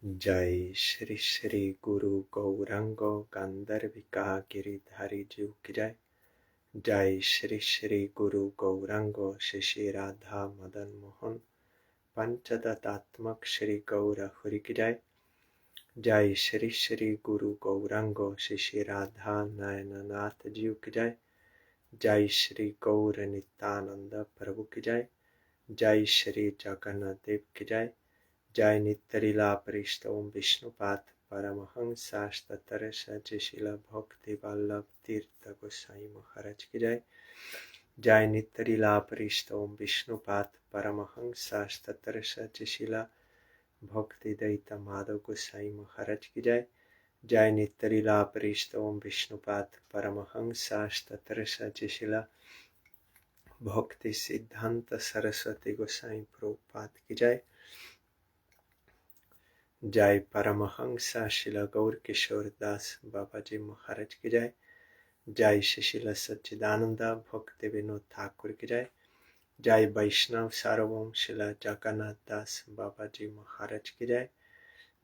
जय श्री श्री गुरु गौरांगो गांधर्विका गिरिधारी जीव की जय। जय श्री श्री गुरु गौरांगो श्री राधा मदन मोहन पंचदत्तात्मक श्री गौर हरि की जय। जय श्री श्री गुरु गौरांगो श्री राधा नयननाथ जीव की जय। जय श्री गौर नित्यानंद प्रभु की जय। जय श्री जगन्नाथ देव की जय। जय नित्यलीला परिष्ठ ओम विष्णुपाद परमहंसाष्टतर सचिशील भक्ति वल्लभ तीर्थ गोसाई महाराज की जय। जय नित्यलीला परिष्ठ ओम विष्णुपाद परमहंसाष्टतर सचिशील भक्ति दैत माधव गोसाई महाराज की जय। जय नित्यलीला परिष्ठ ओम विष्णुपाद परमहंसाष्टतर सचिशील भक्ति सिद्धांत सरस्वती गोसाई प्रभुपाद की जय। जय परमहंसा शिल गौर किशोर दास बाबा जी महाराज की जय। जय शिशिल सच्चिदानंद भक्ति विनोद ठाकुर की जय। जय वैष्णव सार्वभौम शिला जगन्नाथ दास बाबा जी महाराज की जय।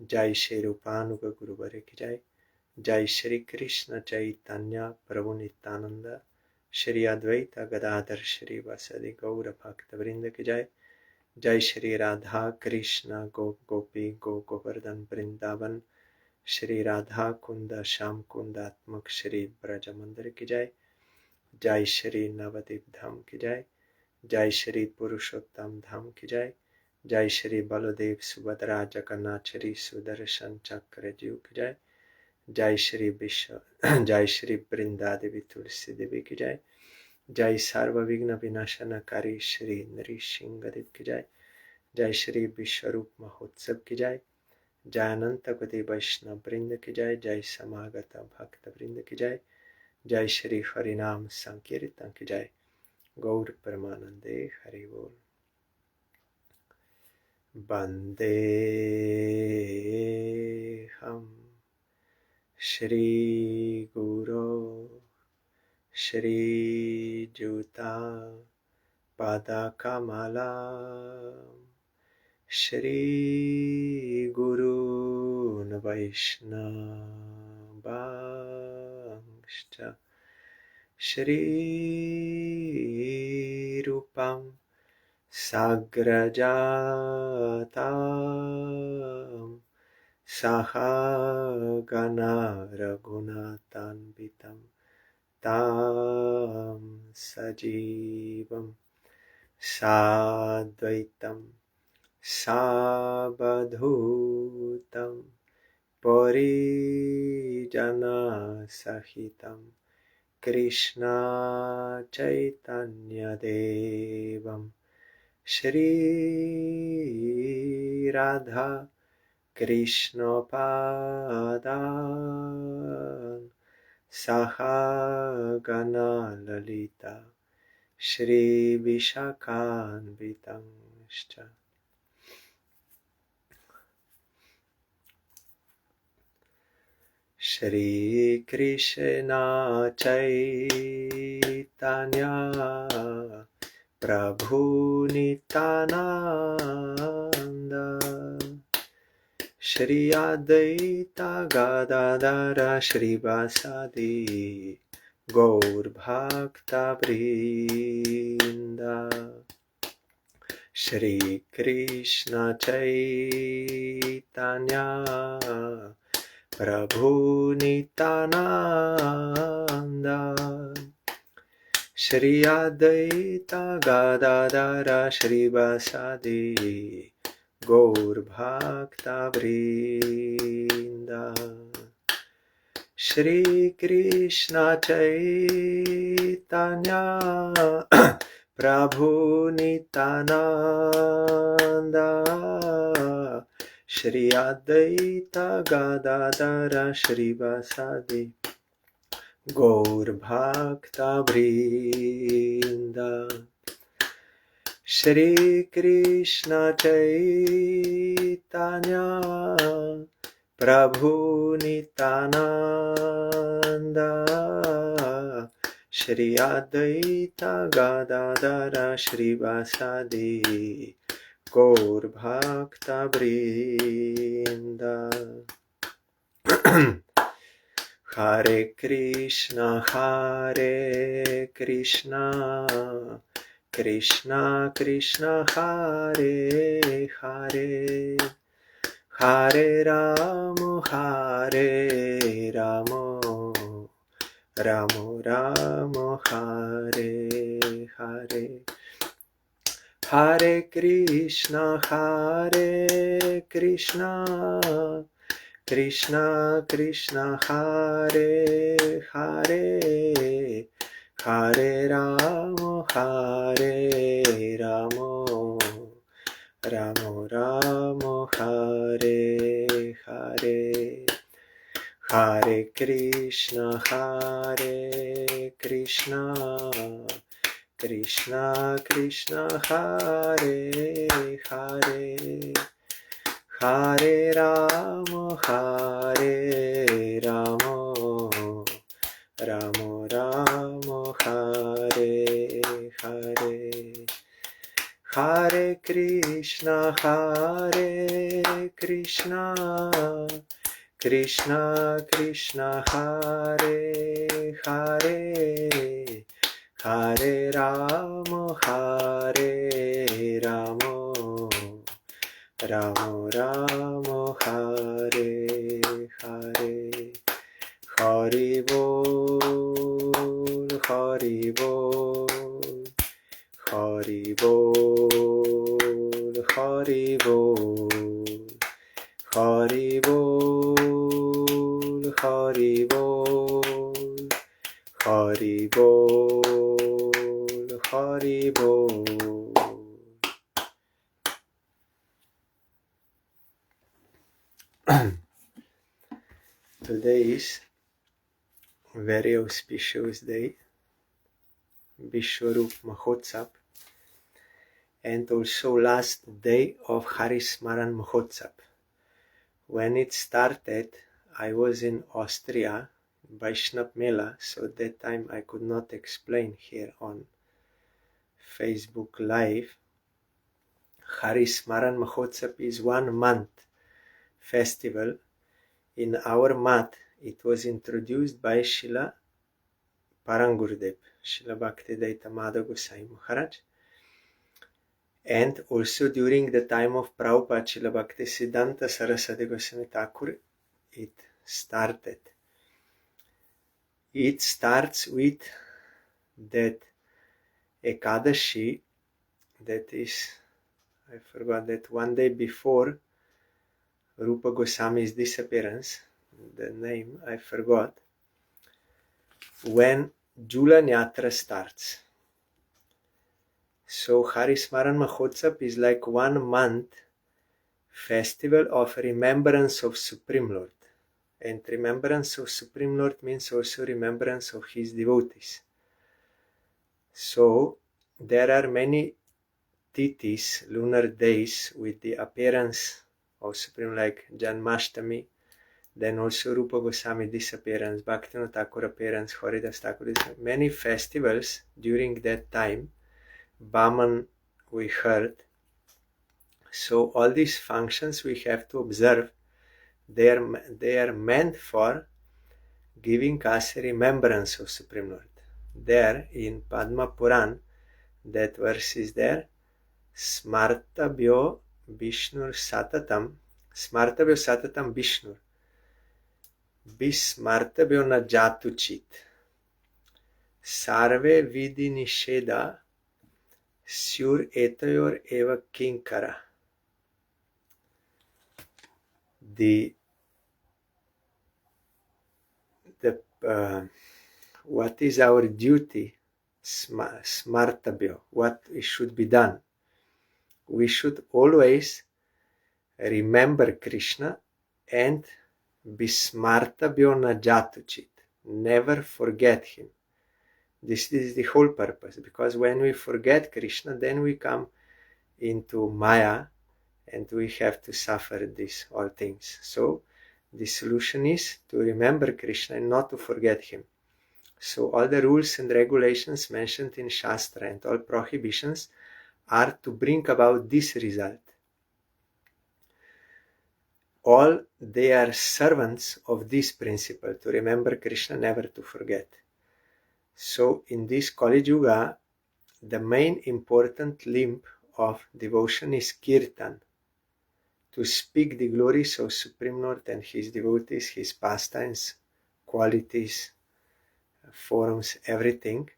जय श्री रूपानुग गुरुवर की जय। जय श्री कृष्ण चैतन्य प्रभु नित्यानंद श्री अद्वैत गदाधर श्री वासदि गौर भक्त वृंद की जय। जय श्री राधा कृष्ण गोपी गोवर्धन वृंदावन श्री राधा कुंद श्याम कुंदात्मक श्री ब्रज मंदिर की जय। जय श्री नवदीप धाम की जय। जय श्री पुरुषोत्तम धाम की जय। जय श्री बलदेव सुभद्रा जगन्नाथ श्री सुदर्शन चक्र जीव की जय। जय श्री जय श्री वृंदा देवी तुलसी देवी की जय। जय सर्वविघ्न विनाशनकारी श्री नृसिंह देव की जय। जय श्री विश्वरूप महोत्सव की जय। जय अनंत कोटि वैष्णव वृंद की जय। जय समागत भक्त वृंद की जय। जय श्री हरिनाम संकीर्तन की जय। गौर परमानंदे हरि बोल। वंदे हम श्री गुरो श्री जुता पादकमला श्री गुरून् वैष्णवांश्च श्री रूपं साग्रजातं सहगना रघुनाथान्वितं तं सजीवं साद्वैतं सावधूतं परिजनसहितं कृष्ण चैतन्यदेवं श्री राधा कृष्णपादान् सहगना ललिता श्री विशाखान्वितंश्च। श्री कृष्ण चैतन्य प्रभु नित्यानंद श्री अद्वैत गदाधर श्रीवासादि गौर भक्त वृंद। श्री कृष्ण चैतन्य प्रभु नित्यानंद श्री अद्वैत गदाधर श्रीवासादि गौर भक्त वृंद। श्री कृष्ण चैतन्य प्रभु नित्यानंद श्री अद्वैत गदाधर श्रीवासादि गौर भक्त वृंद। श्री कृष्ण चैतन्य प्रभु Nityanand Shri Advaita Gadadhar श्रीवासादि Gaur Bhakta Vrinda. Hare Krishna, Krishna Krishna, Hare Hare, Hare Ramo, Ramo Ramo, Hare Hare. Hare Krishna, Krishna Krishna, Hare Hare, Hare Ramo, Ramo Ramo, Hare Hare. Hare Krishna, Krishna Krishna, Hare Hare, Hare Ramo, Ramo Ramo, Hare Hare. Hare Krishna, Krishna Krishna, Hare Hare, Hare Ramo, Ramo Ramo, Hare Hare. Hari Bol, Hari Bol, Hari Bol, Hari Bol, Hari Bol, Hari Bol, Hari Bol, Hari Bol. Today is a very auspicious day, Vishwarup Mahotsab, and also last day of Harismaran Mahotsab. When it started, I was in Austria, Vaishnav Mela, so at that time I could not explain here on Facebook Live. Harismaran Mahotsab is 1 month festival. In our mat, it was introduced by Srila Parangurudev, Srila Bhaktivedanta Madhav Gosai Maharaj, and also during the time of Prabhupada, Srila Bhaktisiddhanta Saraswati Goswami Thakur, it started. It starts with that Ekadashi, that is, I forgot that one day before Rupa Goswami's disappearance, the name I forgot, when Julan Yatra starts. So Harismaran Mahotsab is like 1 month festival of remembrance of Supreme Lord. And remembrance of Supreme Lord means also remembrance of his devotees. So there are many tithis, lunar days, with the appearance of Supreme, like Janmashtami, then also Rupa Goswami disappearance, Bhaktivinoda Thakur appearance, Haridas Thakur, many festivals during that time. Baman we heard. So all these functions we have to observe. They are meant for giving us a remembrance of Supreme Lord. There in Padma Puran, that verse is there, Smartabhyo Vishnur Satatam, Smartabhyo Satatam Vishnur, Bismartabhyo na Jatu Chit, Sarve Vidhi Nisheda, Sur Etayor Eva Kinkara. What is our duty? Smartabhyo, what should be done? We should always remember Krishna and Bismartabhyo na Jatuchit, never forget him. This is the whole purpose, because when we forget Krishna, then we come into Maya and we have to suffer these all things. So the solution is to remember Krishna and not to forget him. So all the rules and regulations mentioned in Shastra and all prohibitions are to bring about this result, all they are servants of this principle, to remember Krishna, never to forget. So in this Kali Yuga, the main important limb of devotion is kirtan, to speak the glories of Supreme Lord and His devotees, His pastimes, qualities, forms, everything,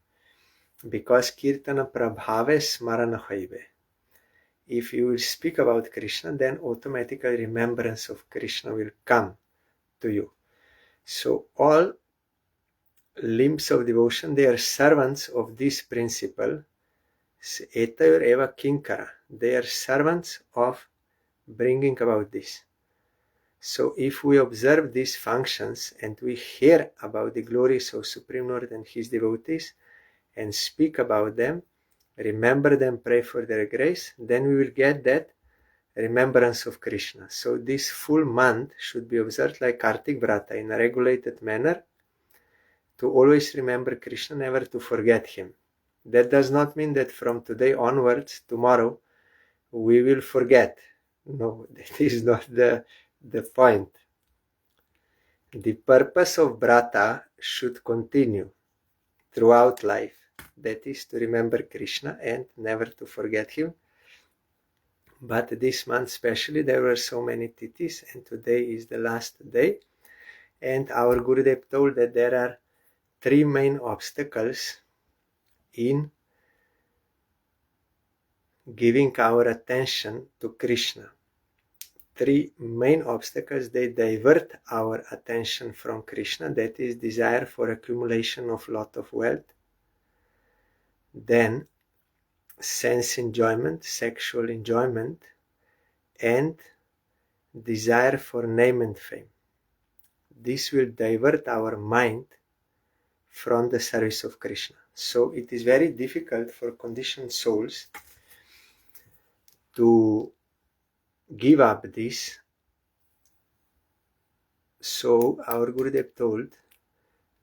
because kirtana prabhave smarana haive. If you will speak about Krishna, then automatically remembrance of Krishna will come to you. So all limbs of devotion, they are servants of this principle. Etayor eva kinkara. They are servants of bringing about this. So if we observe these functions and we hear about the glories of Supreme Lord and His devotees and speak about them, remember them, pray for their grace, then we will get that remembrance of Krishna. So this full month should be observed like Kartik Vrata in a regulated manner, to always remember Krishna, never to forget Him. That does not mean that from today onwards, tomorrow, we will forget. No, that is not the point. The purpose of Vrata should continue throughout life. That is to remember Krishna and never to forget Him. But this month especially, there were so many titis, and today is the last day. And our Gurudev told that there are three main obstacles in giving our attention to Krishna. Three main obstacles, they divert our attention from Krishna, that is desire for accumulation of lot of wealth, then sense enjoyment, sexual enjoyment, and desire for name and fame. This will divert our mind from the service of Krishna. So it is very difficult for conditioned souls to give up this. So our Gurudev told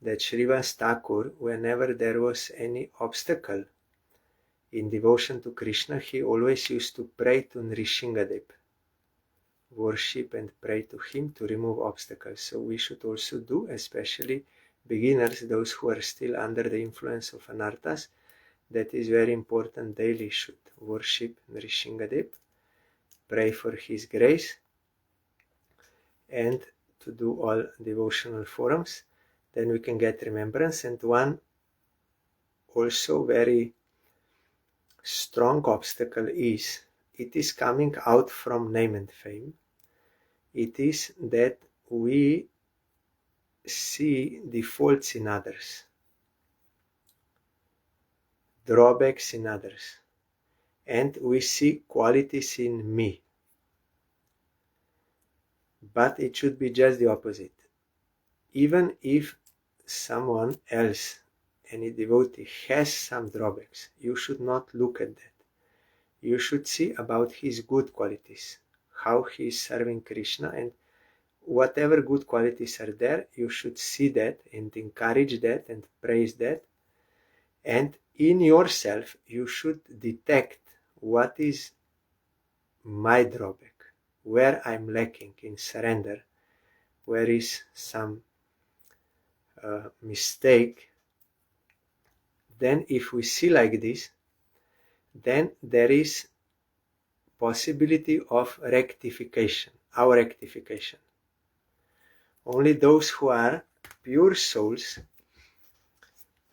that Srivas Thakur, whenever there was any obstacle in devotion to Krishna, he always used to pray to Nrishingadev, worship and pray to him to remove obstacles. So we should also do, especially beginners, those who are still under the influence of anarthas, that is very important. Daily should worship Nrishingadev, pray for his grace, and to do all devotional forums. Then we can get remembrance. And one also very strong obstacle is, it is coming out from name and fame. It is that we see the faults in others, drawbacks in others, and we see qualities in me. But it should be just the opposite. Even if someone else, any devotee, has some drawbacks, you should not look at that. You should see about his good qualities, how he is serving Krishna, and whatever good qualities are there, you should see that and encourage that and praise that. And in yourself, you should detect what is my drawback, where I'm lacking in surrender, where is some mistake. Then if we see like this, then there is possibility of rectification, our rectification. Only those who are pure souls,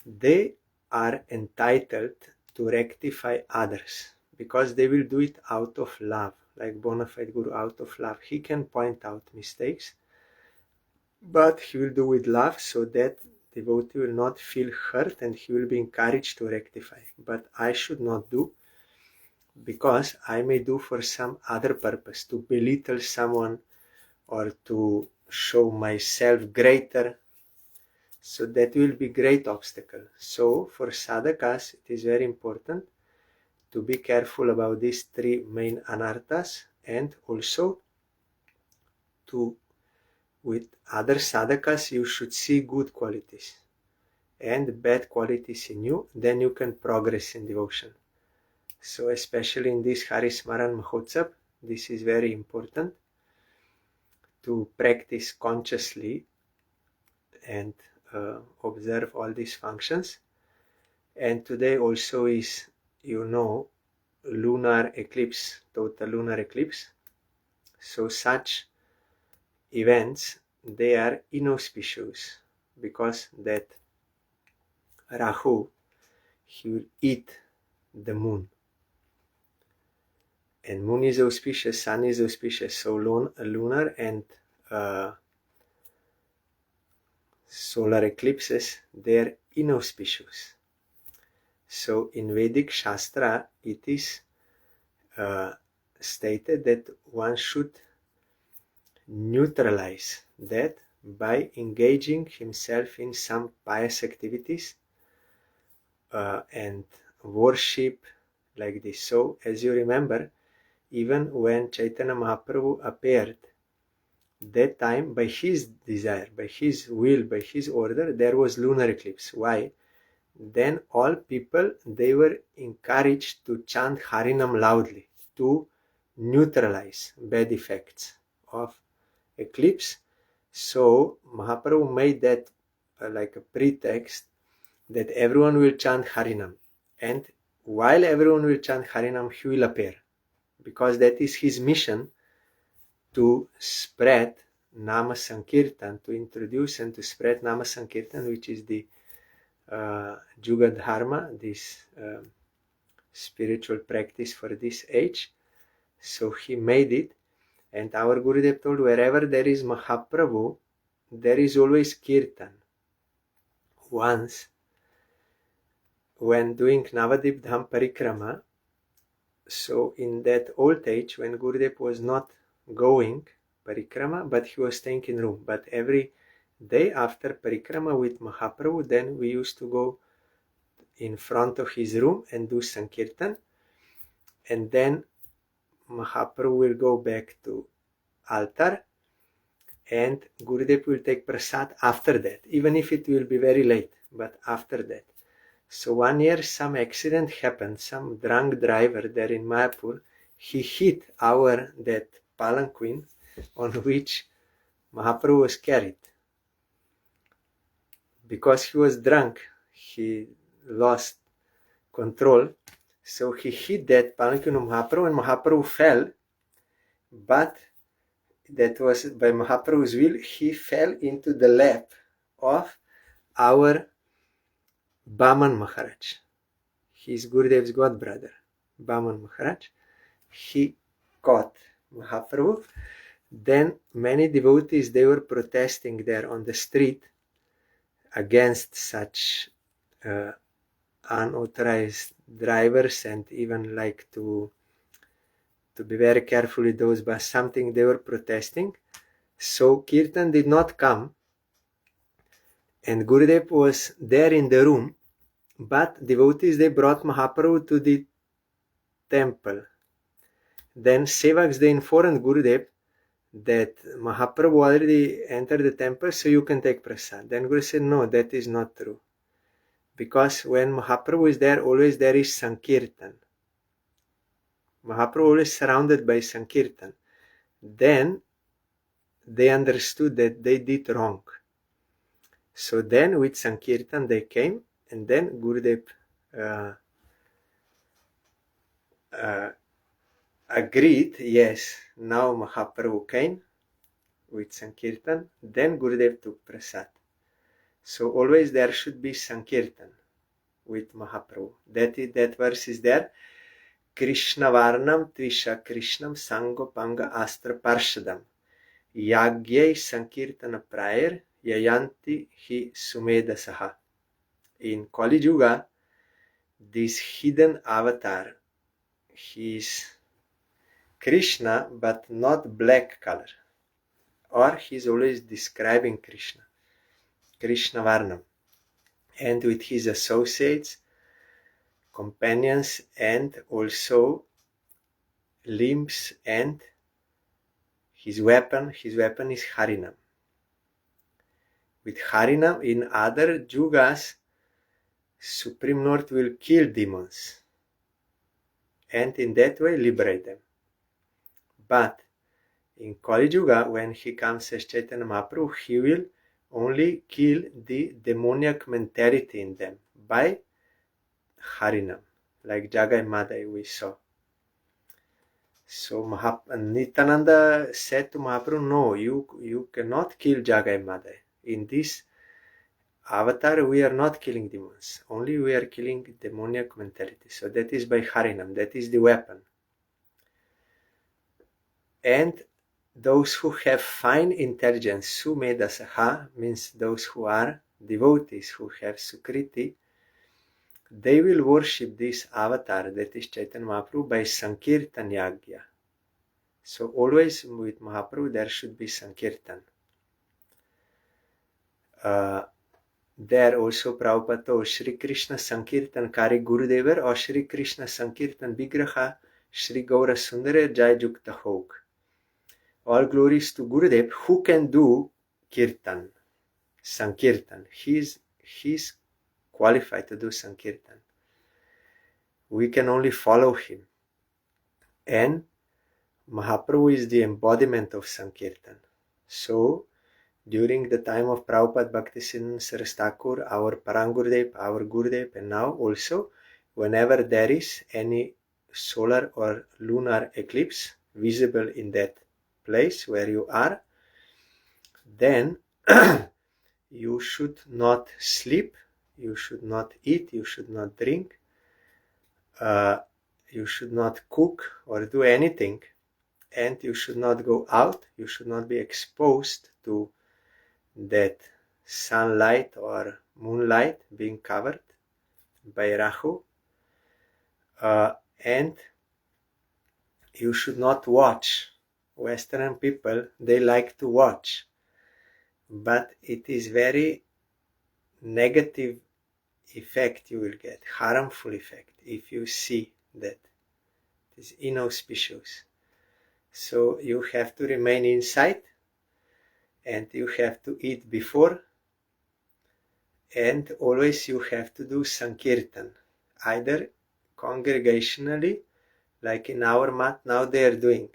they are entitled to rectify others, because they will do it out of love, like bona fide Guru, out of love. He can point out mistakes, but he will do with love, so that devotee will not feel hurt and he will be encouraged to rectify. But I should not do, because I may do for some other purpose, to belittle someone or to show myself greater. So that will be great obstacle. So for sadhakas, it is very important to be careful about these three main anarthas, and also to, with other sadhakas, you should see good qualities and bad qualities in you, then you can progress in devotion. So especially in this Harismaran Mahotsab, this is very important, to practice consciously and observe all these functions. And today also is, lunar eclipse, total lunar eclipse. So such events, they are inauspicious, because that Rahu, he will eat the moon. And moon is auspicious, sun is auspicious, so lunar and solar eclipses, they are inauspicious. So in Vedic Shastra, it is stated that one should neutralize that by engaging himself in some pious activities and worship like this. So, as you remember, even when Chaitanya Mahaprabhu appeared, that time, by his desire, by his will, by his order, there was lunar eclipse. Why? Then all people, they were encouraged to chant Harinam loudly to neutralize bad effects of eclipse. So Mahaprabhu made that like a pretext that everyone will chant Harinam, and while everyone will chant Harinam, he will appear, because that is his mission, to spread Nama Sankirtan, to introduce and to spread Nama Sankirtan, which is the Juga Dharma, this spiritual practice for this age. So he made it, and our Gurudev told, wherever there is Mahaprabhu, there is always Kirtan. Once, when doing Navadip Dham Parikrama, so in that old age, when Gurudev was not going Parikrama, but he was staying in room, but every day after Parikrama with Mahaprabhu, then we used to go in front of his room and do Sankirtan, and then Mahaprabhu will go back to altar, and Gurudev will take prasad after that, even if it will be very late, but after that. So one year some accident happened, some drunk driver there in Mayapur, he hit that palanquin on which Mahaprabhu was carried. Because he was drunk, he lost control, so he hit that palanquin of Mahaprabhu, and Mahaprabhu fell, but that was by Mahaprabhu's will. He fell into the lap of our Baman Maharaj, his Gurudev's god brother, Baman Maharaj. He caught Mahaprabhu. Then many devotees, they were protesting there on the street against such unauthorized drivers, and even like to be very careful with those, but something they were protesting. So Kirtan did not come, and Gurudev was there in the room, but devotees, they brought Mahaprabhu to the temple. Then Sevaks, they informed Gurudev that Mahaprabhu already entered the temple, so you can take prasad. Then Guru said, no, that is not true. Because when Mahaprabhu is there, always there is Sankirtan. Mahaprabhu always surrounded by Sankirtan. Then they understood that they did wrong. So then with Sankirtan they came, and then Gurudev agreed, yes, now Mahaprabhu came with Sankirtan, then Gurudev took prasad. So always there should be Sankirtan with Mahaprabhu. That verse is there. Krishna Varnam Tvisha Krishnam Sangopanga Astra Parshadam Yagyai Sankirtana Prayer Yayanti Hi Sumeda Saha. In Kali Yuga, this hidden avatar, he is Krishna, but not black color. Or he's always describing Krishna, Krishna Varnam, and with his associates, companions, and also limbs, and his weapon is Harinam. With Harinam, in other Yugas, Supreme Lord will kill demons and in that way liberate them. But In Kali Yuga, when he comes as Chaitanya Mahaprabhu, he will only kill the demoniac mentality in them by Harinam, like Jagai Madai we saw. So Nityananda said to Mahaprabhu, no, you cannot kill Jagai Madai. In this avatar, we are not killing demons. Only we are killing demoniac mentality. So that is by Harinam. That is the weapon. And those who have fine intelligence, Sumedasaha, means those who are devotees, who have Sukriti, they will worship this avatar, that is Chaitanya Mahaprabhu, by Sankirtan Yagya. So always with Mahaprabhu there should be Sankirtan. There also Prabhupada told Shri Krishna Sankirtan Kari Gurudevar or Shri Krishna Sankirtan Vigraha Shri Gaura Sundara Jai Jukta Hog. All glories to Gurudev who can do Kirtan, Sankirtan. He's qualified to do Sankirtan. We can only follow him. And Mahaprabhu is the embodiment of Sankirtan. So, during the time of Prabhupada Bhaktisiddhanta Saraswati Thakur, our Parangurudev, our Gurudev, and now also, whenever there is any solar or lunar eclipse visible in that place where you are, then you should not sleep, you should not eat, you should not drink, you should not cook or do anything, and you should not go out, you should not be exposed to that sunlight or moonlight being covered by Rahu, and you should not watch. Western people, they like to watch, but it is very negative effect you will get, harmful effect, if you see that. It is inauspicious. So you have to remain inside, and you have to eat before, and always you have to do Sankirtan, either congregationally, like in our mat now they are doing.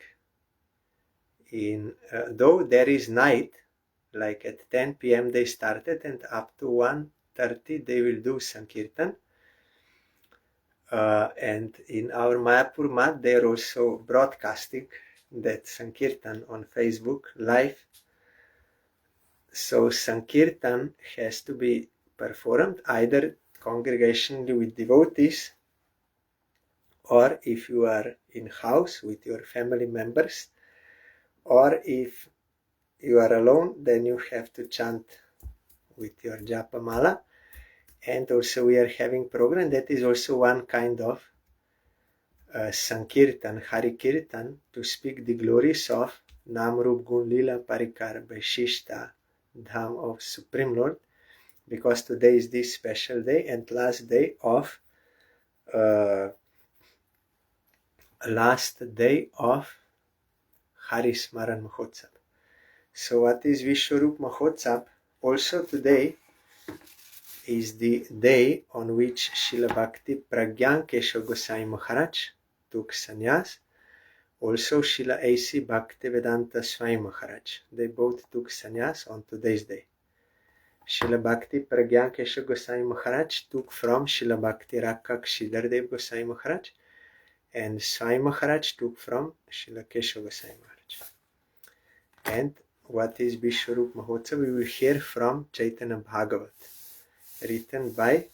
Though there is night, like at 10 p.m. they started, and up to 1:30 they will do Sankirtan. And in our Mayapur mat they are also broadcasting that Sankirtan on Facebook live. So Sankirtan has to be performed either congregationally with devotees, or if you are in house with your family members, or if you are alone, then you have to chant with your japa mala. And also we are having program that is also one kind of Sankirtan, Hari Kirtan, to speak the glories of Nam Rup Gun Lila Parikar Vaishishta Dham of Supreme Lord, because today is this special day and last day of Hari Smaran Mahotsab. So what is Vishwarup Mahotsab? Also today is the day on which Srila Bhakti Pragyan Keshav Gosai Maharaj took sannyas. Also Srila A.C. Bhaktivedanta Swami Maharaj. They both took sannyas on today's day. Srila Bhakti Pragyan Keshav Gosai Maharaj took from Srila Bhakti Rakak Shridhardev Gosai Maharaj, and Swami Maharaj took from Srila Keshav Gosai Maharaj. And what is Vishwarup Mahotsab? We will hear from Chaitanya Bhagavat, written by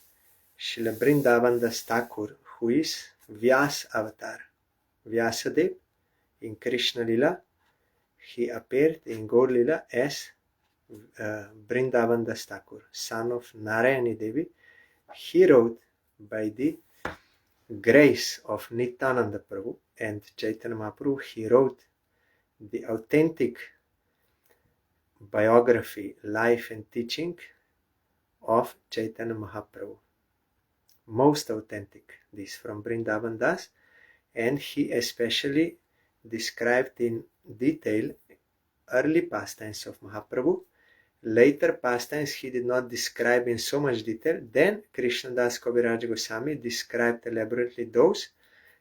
Srila Vrindavan Das Thakur, who is Vyas Avatar. Vyasadev in Krishna Lila, he appeared in Gaur Lila as Vrindavan Das Thakur, son of Narayani Devi. He wrote by the grace of Nityananda Prabhu and Chaitanya Mahaprabhu. He wrote the authentic biography, life and teaching of Chaitanya Mahaprabhu. Most authentic, this from Vrindavan Das, and he especially described in detail early pastimes of Mahaprabhu. Later pastimes he did not describe in so much detail. Then Krishnadas Kaviraj Goswami described elaborately those.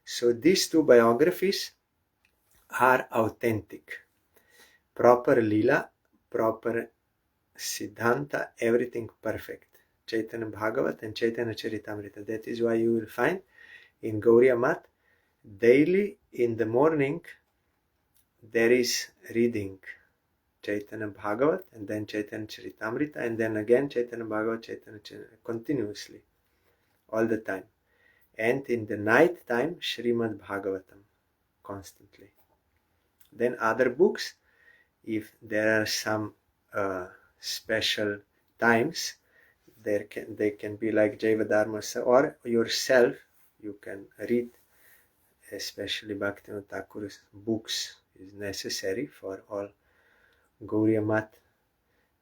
So these two biographies are authentic. proper lila, proper siddhanta, everything perfect. Chaitanya Bhagavat and Chaitanya Charitamrita. That is why you will find in Gauriya Mat, daily in the morning, there is reading Chaitanya Bhagavat and then Chaitanya Charitamrita and then again Chaitanya Bhagavat, Chaitanya Charitamrita, continuously, all the time. And in the night time, Srimad Bhagavatam, constantly. Then other books, if there are some special times, they can be like Jaiva Dharma, or yourself, you can read, especially Bhaktivinoda Thakur's books is necessary for all Gauriya Mat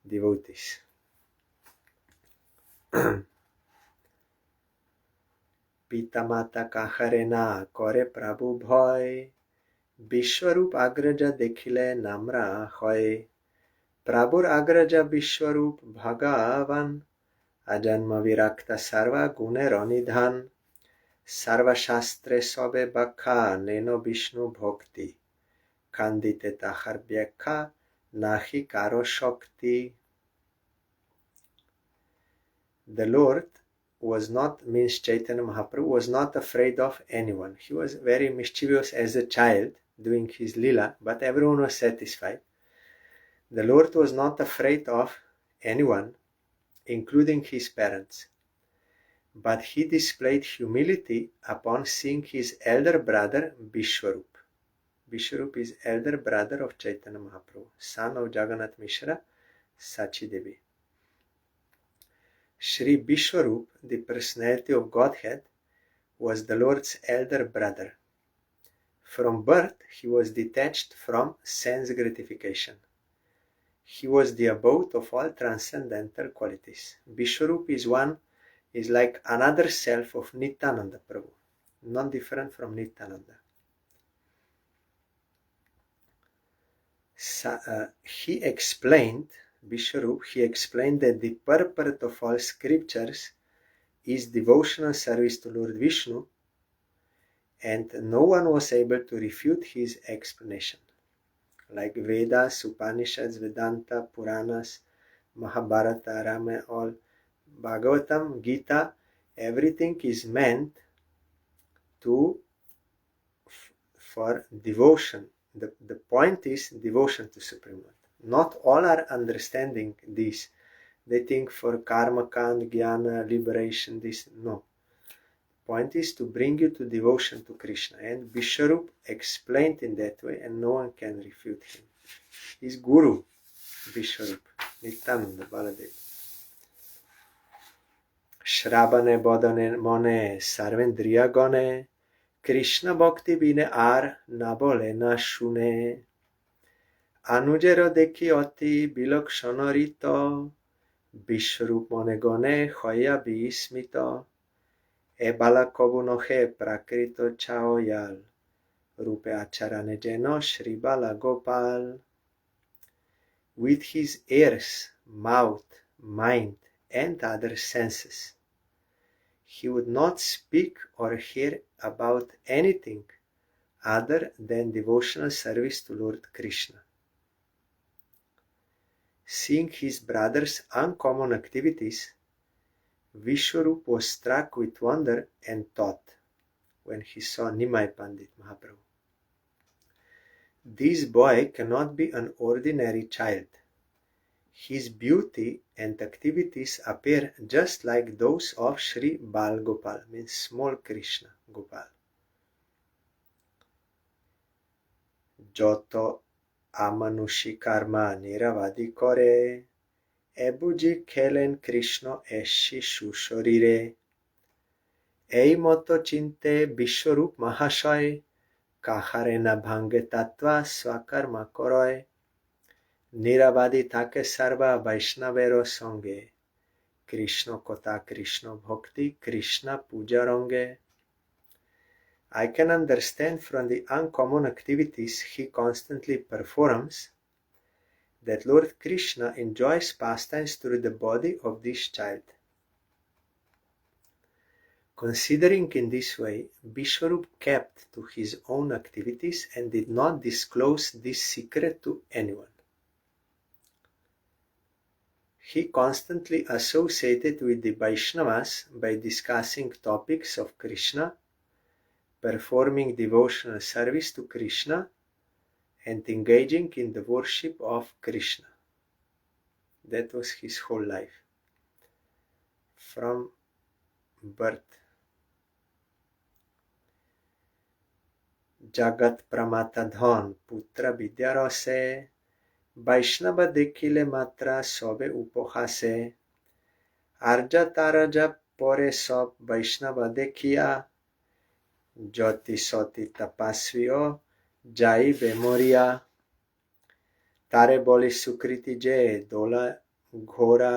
devotees. Pita Mata kahare na kore Prabhu bhoy, Vishwarup agraja dekhile namra hoy. Prabhur agraja Vishwarup Bhagavan, Ajanma virakta sarva gune ronidhan, Sarva shastre sobe bakha neno Vishnu bhakti, Kandite tahar byakha nahi karo shakti. The Lord was not, means Chaitanya Mahaprabhu, was not afraid of anyone. He was very mischievous as a child, doing his lila, but everyone was satisfied. The Lord was not afraid of anyone, including his parents. But he displayed humility upon seeing his elder brother Vishwarup. Vishwarup is elder brother of Chaitanya Mahaprabhu, son of Jagannath Mishra, Sachi Devi. Sri Vishwarup, the personality of Godhead, was the Lord's elder brother. From birth, he was detached from sense gratification. He was the abode of all transcendental qualities. Vishwarup is like another self of Nityananda Prabhu, not different from Nityananda. He explained that the purport of all scriptures is devotional service to Lord Vishnu, and no one was able to refute his explanation. Like Vedas, Upanishads, Vedanta, Puranas, Mahabharata, Ramayana, all Bhagavatam, Gita, everything is meant for devotion. The point is devotion to Supreme Lord. Not all are understanding this. They think for karma, kand, jnana, liberation, this. No. The point is to bring you to devotion to Krishna. And Vishwarup explained in that way, and no one can refute him. His guru, Vishwarup, Nityananda Baladev. Shravane bodane mone sarvendriya gone, Krishna bhakti bine ar na bole na shune. Anujero dekhi ati bilakshana rito, Vishwarup mone gone hoya bismito. E bala kobu nohe prakrito chaoyal, Rupe acharane jeno Shri Bala Gopal. With his ears, mouth, mind, and other senses, he would not speak or hear about anything other than devotional service to Lord Krishna. Seeing his brother's uncommon activities, Vishwarup was struck with wonder and thought when he saw Nimai Pandit Mahaprabhu. This boy cannot be an ordinary child. His beauty and activities appear just like those of Sri Bal Gopal, means small Krishna Gopal. Joto amanushi karma niravadi kore, ebuji khelen Krishna eshi shushorire. Ei moto chinte Vishwarup Mahashoy, kahare na bhange tattva swakarma koroy. Niravadi take sarva Vaishnavero songe, Krishna kota Krishna bhakti, Krishna puja ronge. I can understand from the uncommon activities he constantly performs that Lord Krishna enjoys pastimes through the body of this child. Considering in this way, Vishwarup kept to his own activities and did not disclose this secret to anyone. he constantly associated with the Vaishnavas by discussing topics of Krishna, performing devotional service to Krishna, and engaging in the worship of Krishna. That was his whole life, from birth. Jagat pramata dhan putra vidyarase, Vaishnava dekhile matra sobe upohase, Arja taraja pore sob Vaishnava dekhiya, Jyoti soti tapasviyo jai bemoria, Tare boli sukriti je dola ঘোড়া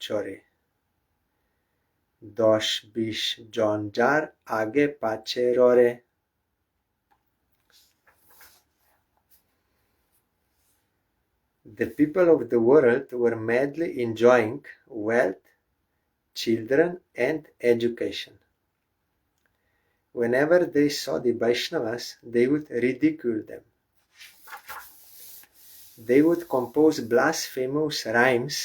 চড়ে, 10-20 জন যার আগে পাছে ররে। The people of the world were madly enjoying wealth, children, and education. Whenever they saw the Vaishnavas, they would ridicule them. They would compose blasphemous rhymes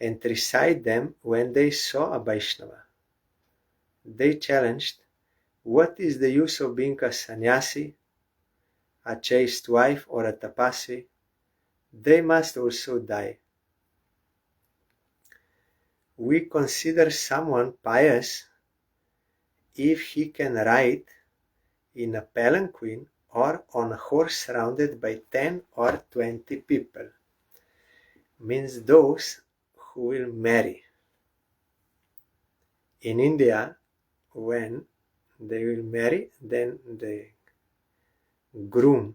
and recite them when they saw a Vaishnava. They challenged, what is the use of being a sannyasi, a chaste wife, or a tapasvi? They must also die. We consider someone pious if he can ride in a palanquin or on a horse surrounded by 10 or 20 people. Means those who will marry. In India, when they will marry, then the groom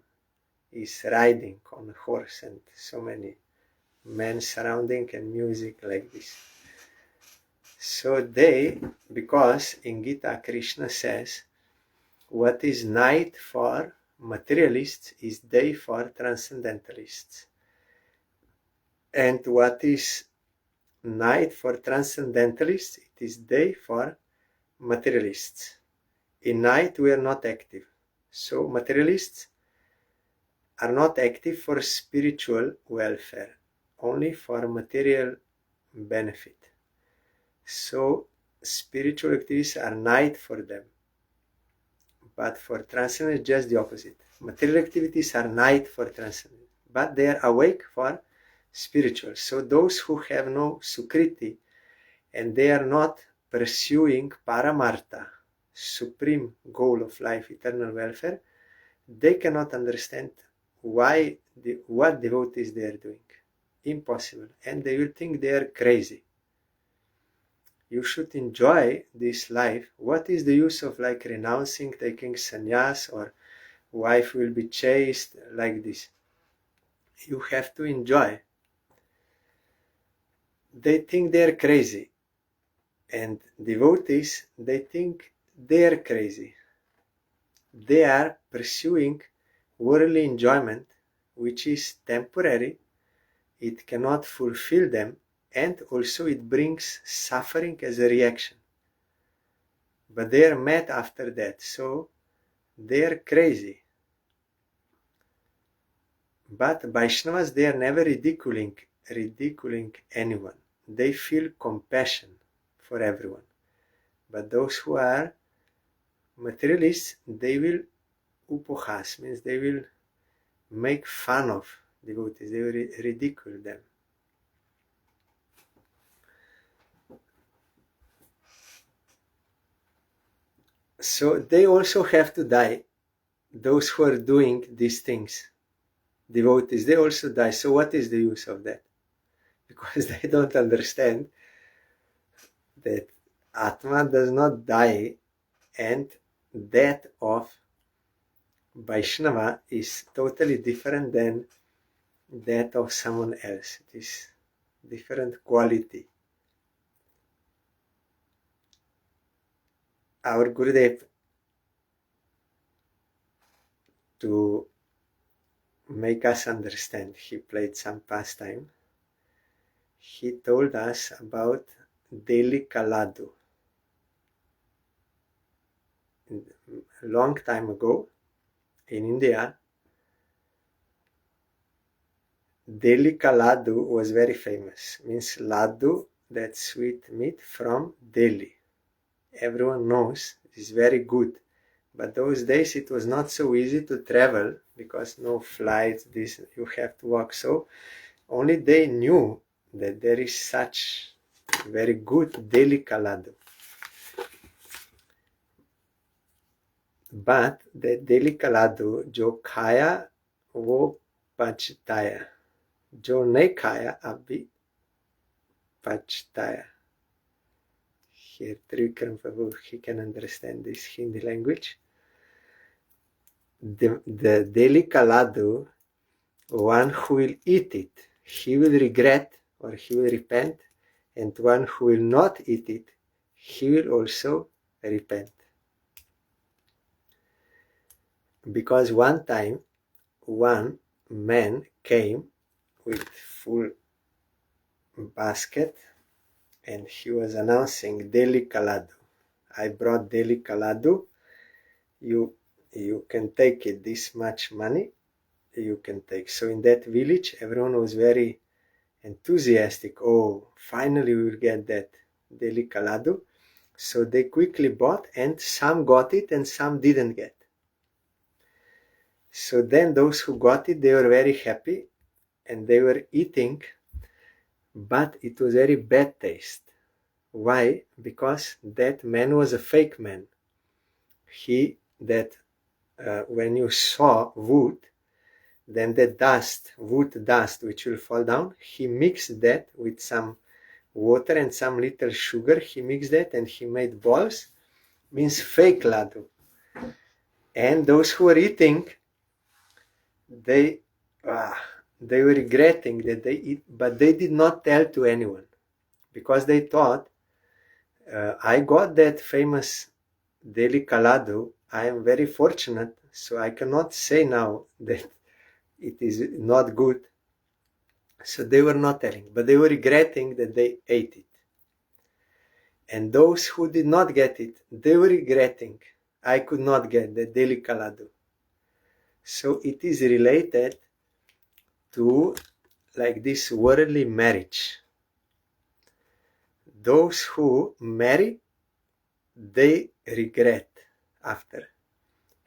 is riding on a horse and so many men surrounding and music like this. So they, because in Gita Krishna says, what is night for materialists is day for transcendentalists. And what is night for transcendentalists, it is day for materialists. In night we are not active. So materialists are not active for spiritual welfare, only for material benefit. So spiritual activities are night for them. But for transcendence, just the opposite. Material activities are night for transcendence, but they are awake for spiritual. So those who have no sukriti and they are not pursuing paramartha, supreme goal of life, eternal welfare, they cannot understand what devotees they are doing. Impossible. And they will think they are crazy. You should enjoy this life. What is the use of renouncing, taking sannyas, or wife will be chaste like this? You have to enjoy. They think they are crazy. And devotees, they think they are crazy. They are pursuing worldly enjoyment, which is temporary. It cannot fulfill them. And also it brings suffering as a reaction. But they are mad after that, so they are crazy. But Vaishnavas, they are never ridiculing anyone. They feel compassion for everyone. But those who are materialists, they will upohas, means they will make fun of devotees, they will ridicule them. So they also have to die. Those who are doing these things, devotees, they also die. So what is the use of that? Because they don't understand that Atma does not die, and death of Vaishnava is totally different than that of someone else. It is different quality. Our Gurudev, to make us understand, he played some pastime. He told us about Deli Kaladu. A long time ago, in India, Delhi ka laddu was very famous. Means laddu, that sweet meat from Delhi. Everyone knows it's very good. But those days it was not so easy to travel because no flights, this you have to walk. So only they knew that there is such very good Delhi ka laddu. But the Delhi ka laddu जो खाया वो पछताया, जो नहीं खाया अभी पछताया. Here Trivikram Prabhu, he can understand this Hindi language. The Delhi ka laddu, one who will eat it, he will regret or he will repent, and one who will not eat it, he will also repent. Because one time, one man came with full basket and he was announcing Delhi ka laddu. I brought Delhi ka laddu. You can take it, this much money you can take. So in that village, everyone was very enthusiastic. Oh, finally we will get that Delhi ka laddu. So they quickly bought, and some got it and some didn't get. So then those who got it, they were very happy and they were eating, but it was very bad taste. Why? Because that man was a fake man. When you saw wood, then the wood dust which will fall down, he mixed that with some water and some little sugar. He mixed that and he made balls, means fake laddu. And those who were eating, they were regretting that they eat, but they did not tell to anyone because they thought, I got that famous Delhi ka laddu. I am very fortunate, so I cannot say now that it is not good. So they were not telling, but they were regretting that they ate it. And those who did not get it, they were regretting, I could not get the Delhi ka laddu. So it is related to like this worldly marriage. Those who marry, they regret after.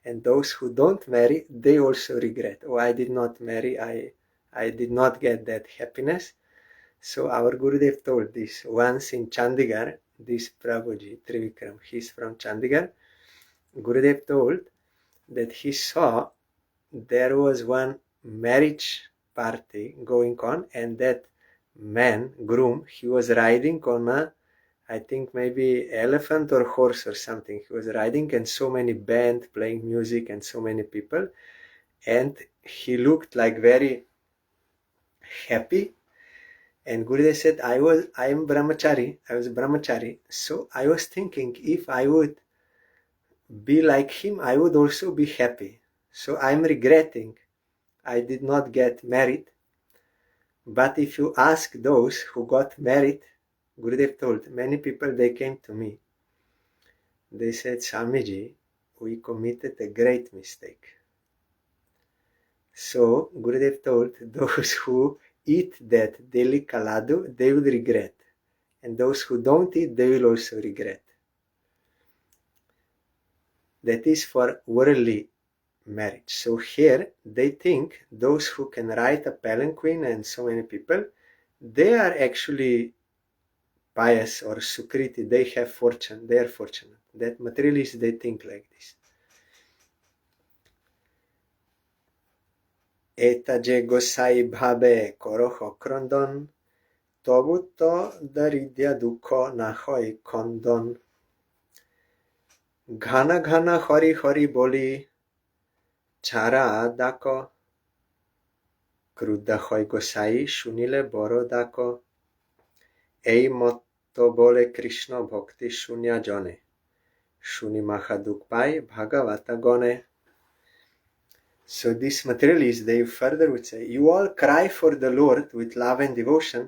And those who don't marry, they also regret. Oh, I did not marry, I did not get that happiness. So our Gurudev told this once in Chandigarh, this Prabhuji, Trivikram, he's from Chandigarh. Gurudev told that he saw there was one marriage party going on, and that man, groom, he was riding on a, I think maybe elephant or horse or something. He was riding, and so many band playing music and so many people, and he looked like very happy. And Gurudev said, I am brahmachari, I was brahmachari, so I was thinking if I would be like him, I would also be happy. So I'm regretting I did not get married. But if you ask those who got married, Gurudev told, many people, they came to me. They said, Swamiji, we committed a great mistake. So Gurudev told, those who eat that Delhi ka laddu, they will regret. And those who don't eat, they will also regret. That is for worldly marriage. So here they think those who can ride a palanquin and so many people, they are actually pious or sukriti, they have fortune, they are fortunate. That materialists, they think like this. Eta je gosai bhabe koroho krondon, tobuto daridya dukho nahoi kondon. Ghana ghana hori hori boli, chara dako, ক্রুদ্ধা হয় গোসাই শুনিলে বড় ডাক, এই মত বলে কৃষ্ণ ভক্তি শুনিয়া জনে, শুনি মাখা দুঃখ পায় ভাগবতা গণে. So this materialist, they further would say, you all cry for the Lord with love and devotion,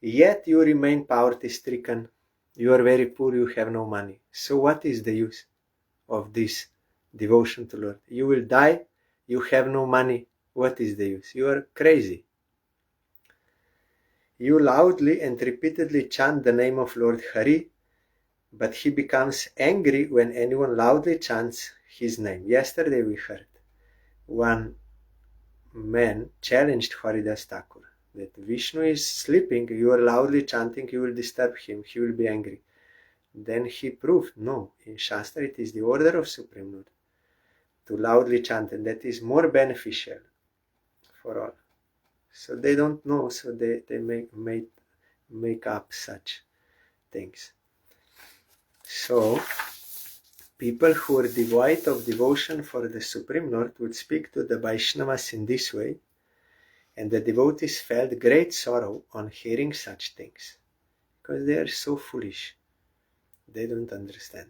yet you remain poverty stricken. You are very poor, you have no money. So what is the use of this devotion to Lord? You will die, you have no money. What is the use? You are crazy. You loudly and repeatedly chant the name of Lord Hari, but he becomes angry when anyone loudly chants his name. Yesterday we heard one man challenged Haridas Thakur that Vishnu is sleeping, you are loudly chanting, you will disturb him, he will be angry. Then he proved, no, in Shastra it is the order of Supreme Lord to loudly chant, and that is more beneficial for all. So they don't know, so they make up such things. So people who are devoid of devotion for the Supreme Lord would speak to the Vaishnavas in this way, and the devotees felt great sorrow on hearing such things, because they are so foolish. They don't understand.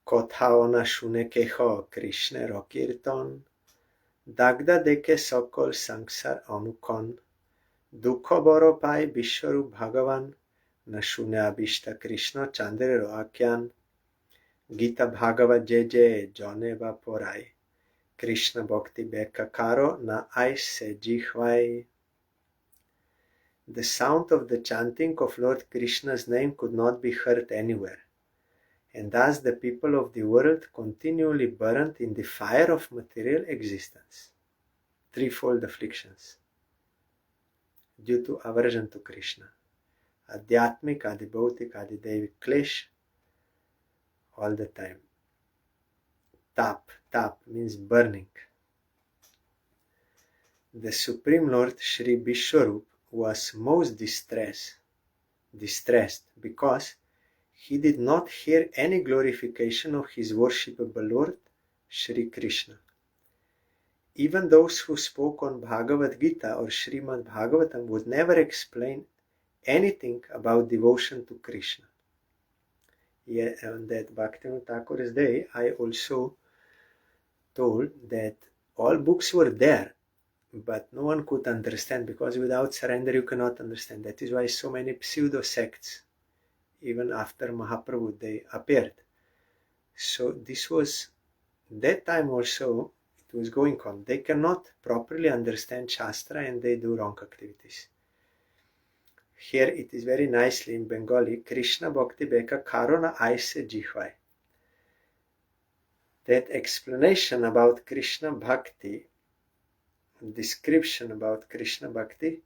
Kothao na shune keho Krishna ro kirtan, dagda deke sokol sangsar anukon, dukho boro pai Vishwarup Bhagavan, na shune abishta Krishna chandre ro akyan, Gita Bhagavad Jeje Joneva Porai, Krishna Bhakti Beka Karo na Aise Jihvai. The sound of the chanting of Lord Krishna's name could not be heard anywhere, and thus the people of the world continually burned in the fire of material existence, threefold afflictions, due to aversion to Krishna. Adhyatmik, Adibhautik, Adidevic klesh, all the time. Tap means burning. The Supreme Lord Sri Vishwarup was most distressed because he did not hear any glorification of his worshipable Lord Sri Krishna. Even those who spoke on Bhagavad Gita or Srimad Bhagavatam would never explain anything about devotion to Krishna. Yeah, on that Bhaktivinoda Thakur's day, I also told that all books were there, but no one could understand, because without surrender you cannot understand. That is why so many pseudo sects, even after Mahaprabhu, they appeared. So this was that time also, it was going on. They cannot properly understand Shastra and they do wrong activities. Here it is very nicely in Bengali, Krishna Bhakti Beka Karona Aise Jihvai. That explanation about Krishna Bhakti, description about Krishna Bhakti,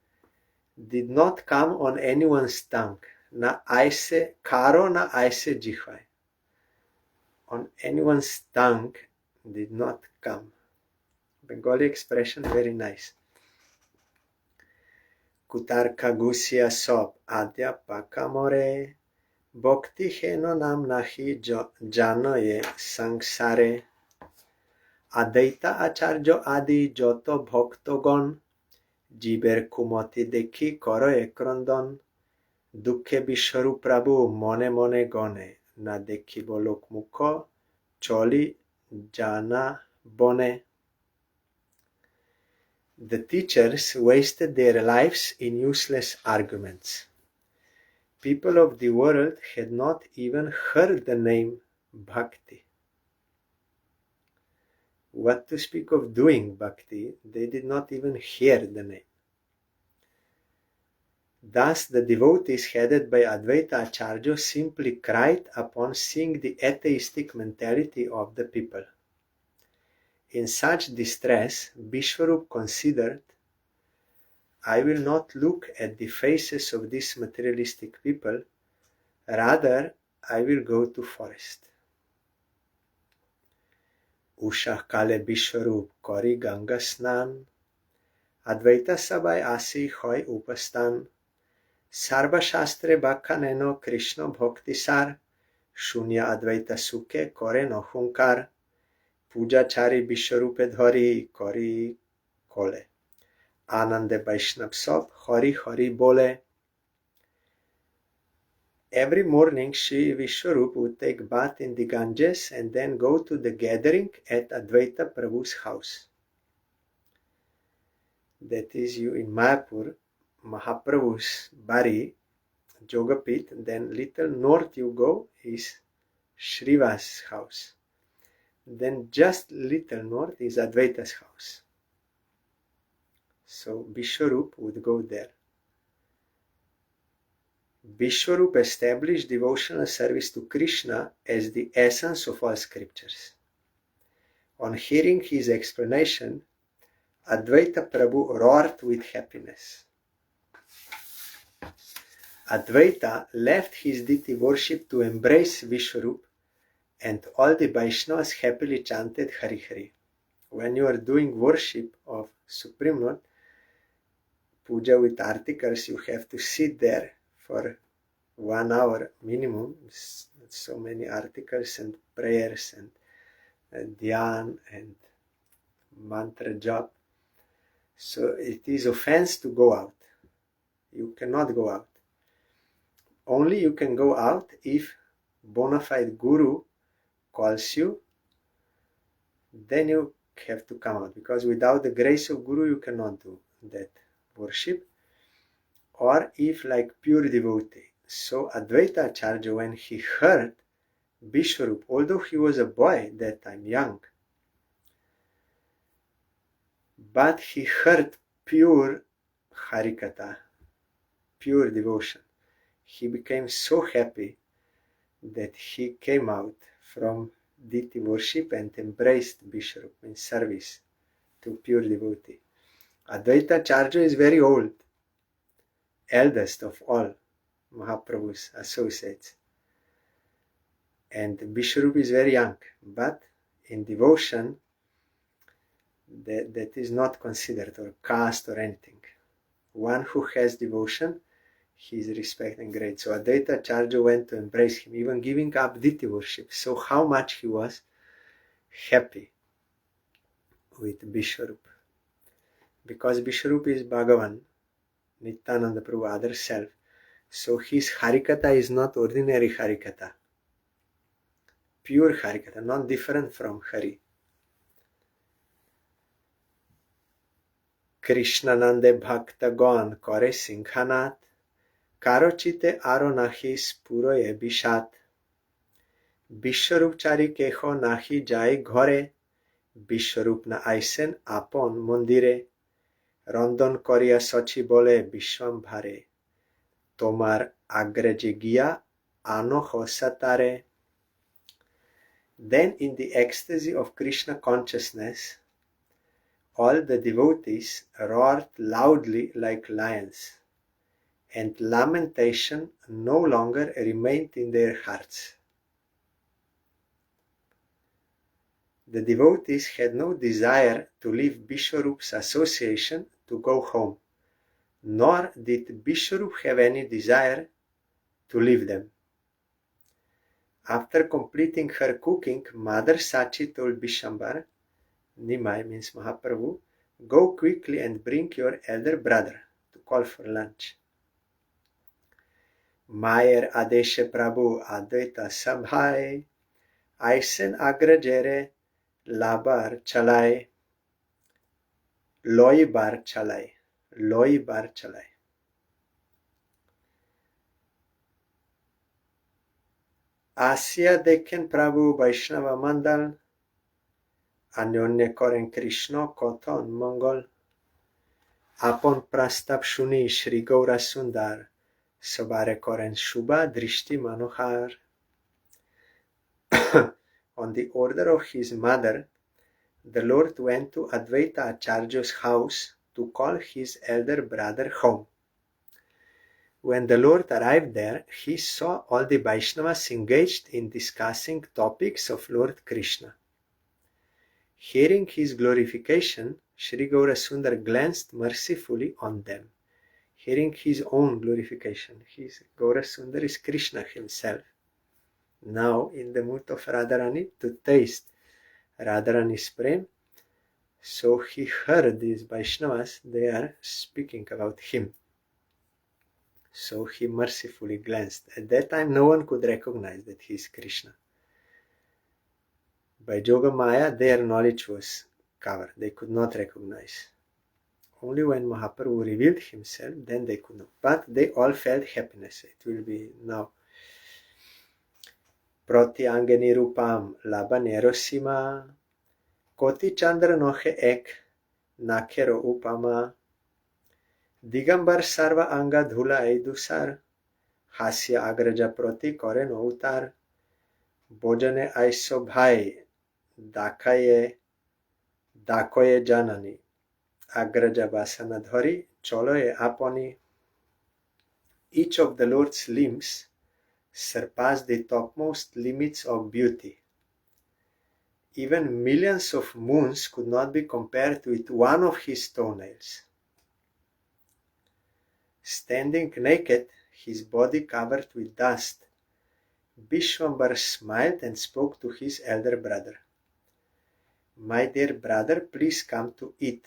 did not come on anyone's tongue. Na aise karo na aise jihvai. On anyone's tongue did not come. Bengali expression, very nice. Kutar kagusia sop adya pakamore, bhakti heno nam nahi janoye sangsare, adaita acharjo adi joto bhaktogon, jiber kumati dekhi koro ekrondon, দুঃখে বিশ্বরূপ প্রভু মনে মনে গণে না দেখিব লোকমুখ চলি জানা বনে. The teachers wasted their lives in useless arguments. People of the world had not even heard the name Bhakti. What to speak of doing Bhakti? They did not even hear the name. Thus the devotees headed by Advaita Acharya simply cried upon seeing the atheistic mentality of the people. In such distress, Vishwarup considered, I will not look at the faces of these materialistic people, rather I will go to forest. Usha kale Vishwarup kori Ganga snan, Advaita sabai asi hoy upastan, Sarva Shastre Bhakhaneno Krishna Bhakti Sar, Shunya Advaita Sukhe Kore Nohunkar, Puja Chari Vishwarupe Dhari Kori Kole, Anande Vaishnav Sop Hari Hari Bole. Every morning Shri Vishwarup would take bath in the Ganges and then go to the gathering at Advaita Prabhu's house. That is, you in Mayapur, Mahaprabhu's Bari, Jogapit, then little north you go is Shriva's house. Then just little north is Advaita's house. So Vishwarup would go there. Vishwarup established devotional service to Krishna as the essence of all scriptures. On hearing his explanation, Advaita Prabhu roared with happiness. Advaita left his deity worship to embrace Vishwarup, and all the Vaishnavas happily chanted Hari Hari. When you are doing worship of Supreme Lord, puja with articles, you have to sit there for 1 hour minimum. So many articles and prayers and dhyan and mantra jap. So it is offense to go out. You cannot go out. Only you can go out if bona fide guru calls you. Then you have to come out, because without the grace of guru you cannot do that worship. Or if like pure devotee. So Advaita Acharya, when he heard Vishwarup, although he was a boy that time, young, but he heard pure Harikatha, pure devotion, he became so happy that he came out from deity worship and embraced Vishwarup in service to pure devotee. Advaita Acharya is very old, eldest of all Mahaprabhu's associates. And Vishwarup is very young, but in devotion, that is not considered or caste or anything. One who has devotion, he is respected and great. So Advaita Acharya went to embrace him, even giving up deity worship. So how much he was happy with Vishwarup. Because Vishwarup is Bhagavan, Nityananda Prabhu, other self. So his Harikatha is not ordinary Harikatha. Pure Harikatha, not different from Hari. Krishnanande Bhakta Gon Kore Singhanat Karochite Aronahi Spuroye Bishat Vishwarup Chari Kecho Nahi Jai Ghore Vishwarup Na Aisen Apon Mondire Rondon Korea Sochi Bole Vishwambhare Tomar Agreje Gia Ano Hosatare. Then in the ecstasy of Krishna consciousness, all the devotees roared loudly like lions, and lamentation no longer remained in their hearts. The devotees had no desire to leave Vishwarup's association to go home, nor did Vishwarup have any desire to leave them. After completing her cooking, Mother Sachi told Vishwambar, Nimai means Mahaprabhu, go quickly and bring your elder brother to call for lunch. Mayer Adeshe Prabhu Advaita Sabhai Aisen Agrajere Labar Chalai Loi Bar Chalai Loi Bar Chalai. Asya দেখেন প্রভু বৈষ্ণব মণ্ডল অন্যন্য করেন কৃষ্ণ কথন মঙ্গল আপন প্রস্তাব শুনি শ্রী গৌরা সুন্দর সবারে করেন শুভা দৃষ্টি মনোহর. On the order of his mother, the Lord went to Advaita Acharya's house to call his elder brother home. When the Lord arrived there, he saw all the Vaishnavas engaged in discussing topics of Lord Krishna. Hearing his glorification, Sri Gaurasundar glanced mercifully on them. Hearing his own glorification, Gaurasundar is Krishna himself. Now in the mood of Radharani to taste Radharani's prem, so he heard these Vaishnavas, they are speaking about him. So he mercifully glanced. At that time no one could recognize that he is Krishna. By Yoga Maya their knowledge was covered. They could not recognize. Only when Mahaprabhu revealed himself, then they could know. But they all felt happiness. It will be now. Proti angeni rupam labanero sima Koti chandra noche ek nakero upama Digambar સર્વ અંગ ધુલાય દુસાર, હાસ્ય અગ્રજા પ્રતિ કરે નો ઉતાર, ભોજને iso ભાઈ દાખોએ જાનની, અગ્રજા બાસન ધરી ચોલોએ આપની. Each of the Lord's limbs surpassed the topmost limits of beauty. Even millions of moons could not be compared with one of his toenails. Standing naked, his body covered with dust, Vishwambar smiled and spoke to his elder brother. My dear brother, please come to eat.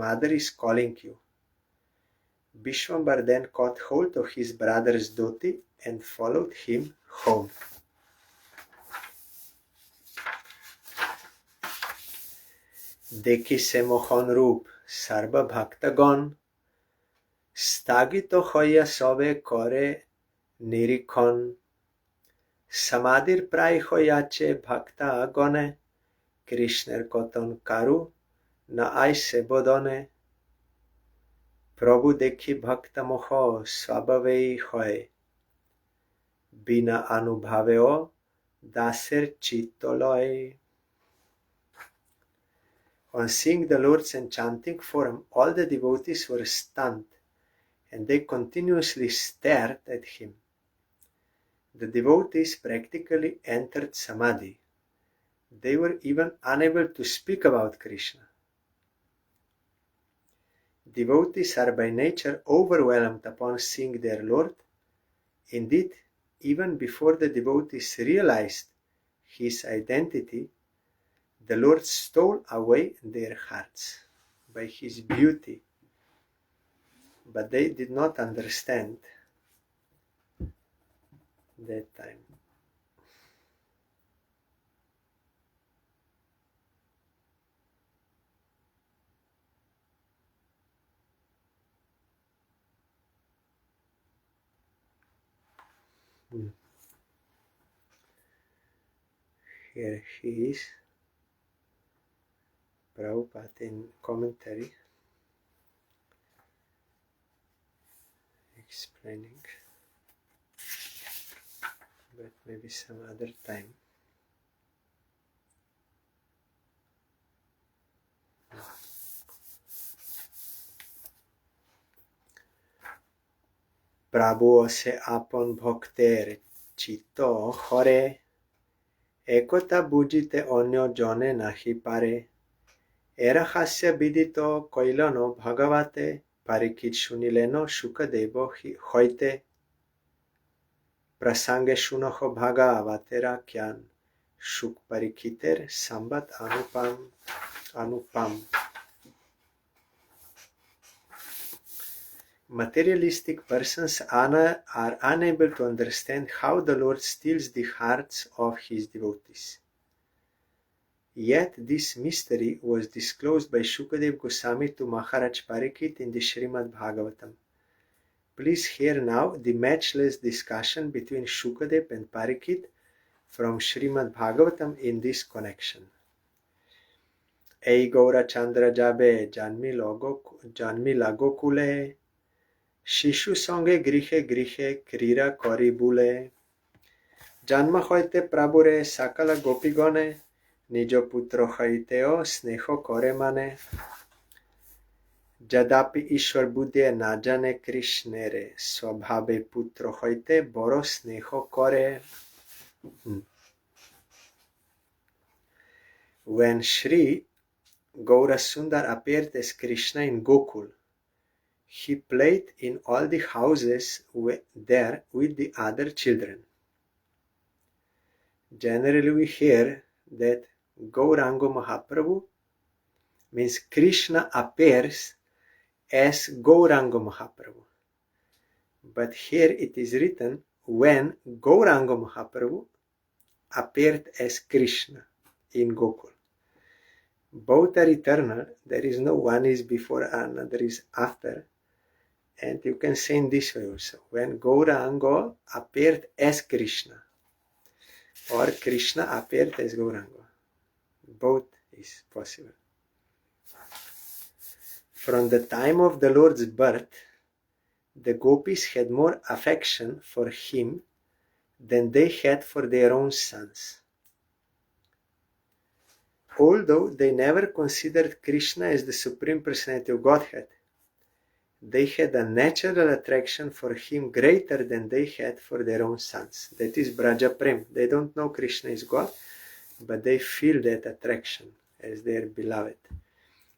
Mother is calling you. Vishwambar then caught hold of his brother's dhoti and followed him home. দেখি সে মোহন রূপ সর্বভক্তগণ, স্থগিত হইয়া সবে করে নিরীক্ষণ, সমাধির প্রায় হইয়াছে ভক্তগণে, কৃষ্ণের কতন কারু না আইসে বোধনে। প্রভু দেখি ভক্তমোহ স্বভাবেই হয়, বিনা অনুভাবেও দাসের চিত্ত লয়। On seeing the Lord's enchanting form, all the devotees were stunned, and they continuously stared at him. The devotees practically entered samadhi. They were even unable to speak about Krishna. Devotees are by nature overwhelmed upon seeing their Lord. Indeed, even before the devotees realized his identity, the Lord stole away their hearts by his beauty, but they did not understand that time. Here he is, Prabhupada in commentary, explaining, but maybe some other time. Prabhu se আপন ভক্তের চিত্ত হরে, একথা বুঝিতে অন্য জনে নাহি পারে। এরা হাস্য বিদিত কইলন ভগবতে, পরীক্ষিত শুনিলেন শুকদেব হইতে। প্রসঙ্গে শুনহ ভগবতের জ্ঞান, শুক পরীক্ষিতের সম্বত অনুপম। Materialistic persons are unable to understand how the Lord steals the hearts of his devotees. Yet this mystery was disclosed by Shukadev Goswami to Maharaj Parikshit in the Srimad Bhagavatam. Please hear now the matchless discussion between Shukadev and Parikshit from Srimad Bhagavatam in this connection. Ei Gaura Chandra Jabe Janmila Gokule, শিশু সঙ্গে গৃহে গৃহে ক্রীড়া করি বুলে। জন্ম হইতে প্রভুরে সকল গোপীগণে, নিজ পুত্র হইতেও স্নেহ করে মানে। যদ্যপি ঈশ্বর বুদ্ধে না জানে কৃষ্ণেরে, স্বভাবে পুত্র হইতে বড় স্নেহ করে। When Sri Gaurasundar appeared as Krishna in Gokul, he played in all the houses there with the other children. Generally we hear that Gauranga Mahaprabhu means Krishna appears as Gauranga Mahaprabhu. But here it is written when Gauranga Mahaprabhu appeared as Krishna in Gokul. Both are eternal. There is no one is before, another is after. And you can say in this way also, when Gauranga appeared as Krishna, or Krishna appeared as Gauranga. Both is possible. From the time of the Lord's birth, the gopis had more affection for him than they had for their own sons. Although they never considered Krishna as the Supreme Personality of Godhead, they had a natural attraction for him greater than they had for their own sons. That is Braja Prem. They don't know Krishna is God, but they feel that attraction as their beloved.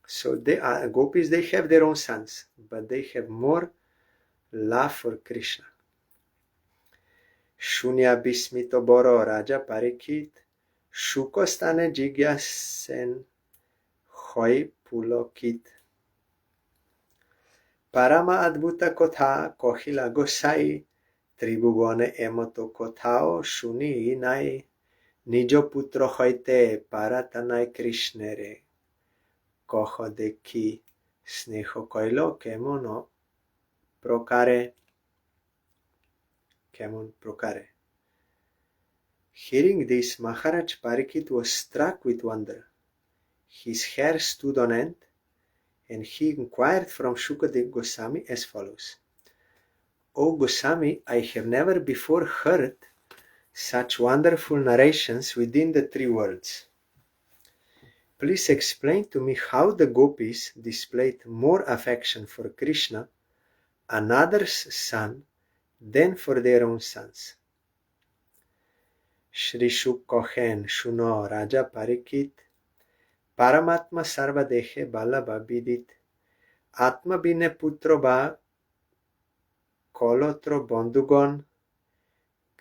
So they are gopis, they have their own sons, but they have more love for Krishna. Shunya bismito boro Raja Parikit, Shukostane jigyasen hoy pulokit. Parama adbhuta kotha kohila gosai, tribhuvane emoto kothao shuni nai, nijo putro hoite paratanai Krishnere, koho dekhi sneho koilo kemono prokare. Hearing this, Maharaj Parikit was struck with wonder. His hair stood on end, and he inquired from Shukadev Goswami as follows. O Goswami, I have never before heard such wonderful narrations within the three worlds. Please explain to me how the gopis displayed more affection for Krishna, another's son, than for their own sons. Shri Shuk Kohen Shuno Raja Parikit, Paramatma Sarvadehe Balaba Bidit, Atma Bine Putro Ba Kolotro Bondugon,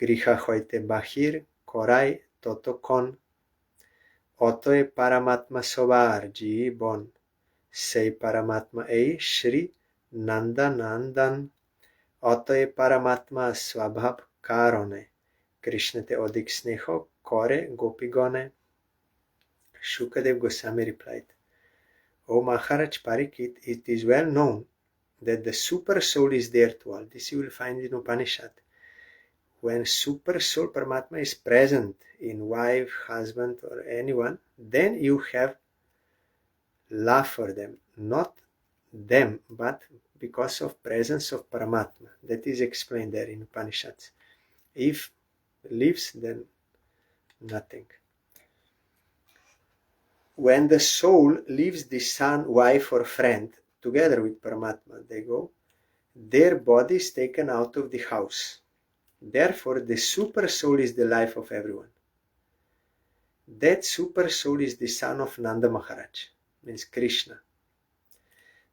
Griha Hoite Bahir Korai Totokon, Otoe Paramatma Sovar Ji Bon, Sei Paramatma Ei Shri Nanda Nandan, Otoe Paramatma Swabhab Karone, Krishna te odik sneho kore gopigone. Shukadev Goswami replied, O Maharaj Parikit, it is well known that the super soul is there to all. This you will find in Upanishad. When super soul Paramatma is present in wife, husband, or anyone, then you have love for them, not them, but because of presence of Paramatma. That is explained there in Upanishads. If leaves, then nothing. When the soul leaves the son, wife, or friend, together with Paramatma, they go, their body is taken out of the house. Therefore, the super soul is the life of everyone. That super soul is the son of Nanda Maharaj, means Krishna.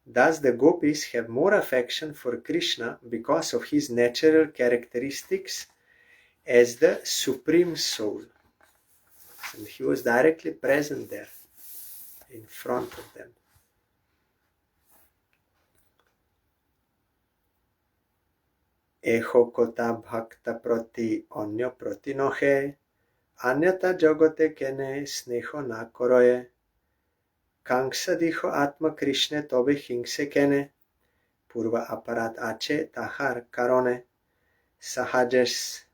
Thus, the gopis have more affection for Krishna because of his natural characteristics as the supreme soul. And he was directly present there, in front of them. Eho kota bhakta proti onyo proti nohe, anyata jagote kene sneho na koroye, kanksa diho atma Krishne tobe hingse kene, purva aparat ache tahar karone, sahajes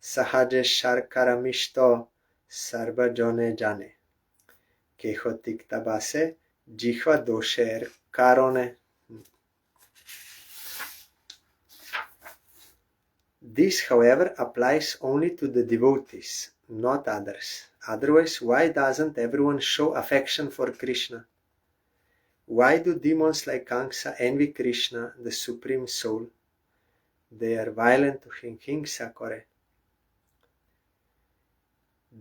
sharkaramishto sarva jone jane, keho tikta base jihva dosher karone. This, however, applies only to the devotees, not others. Otherwise, why doesn't everyone show affection for Krishna? Why do demons like Kamsa envy Krishna, the Supreme Soul? They are violent to him, hingsa kore.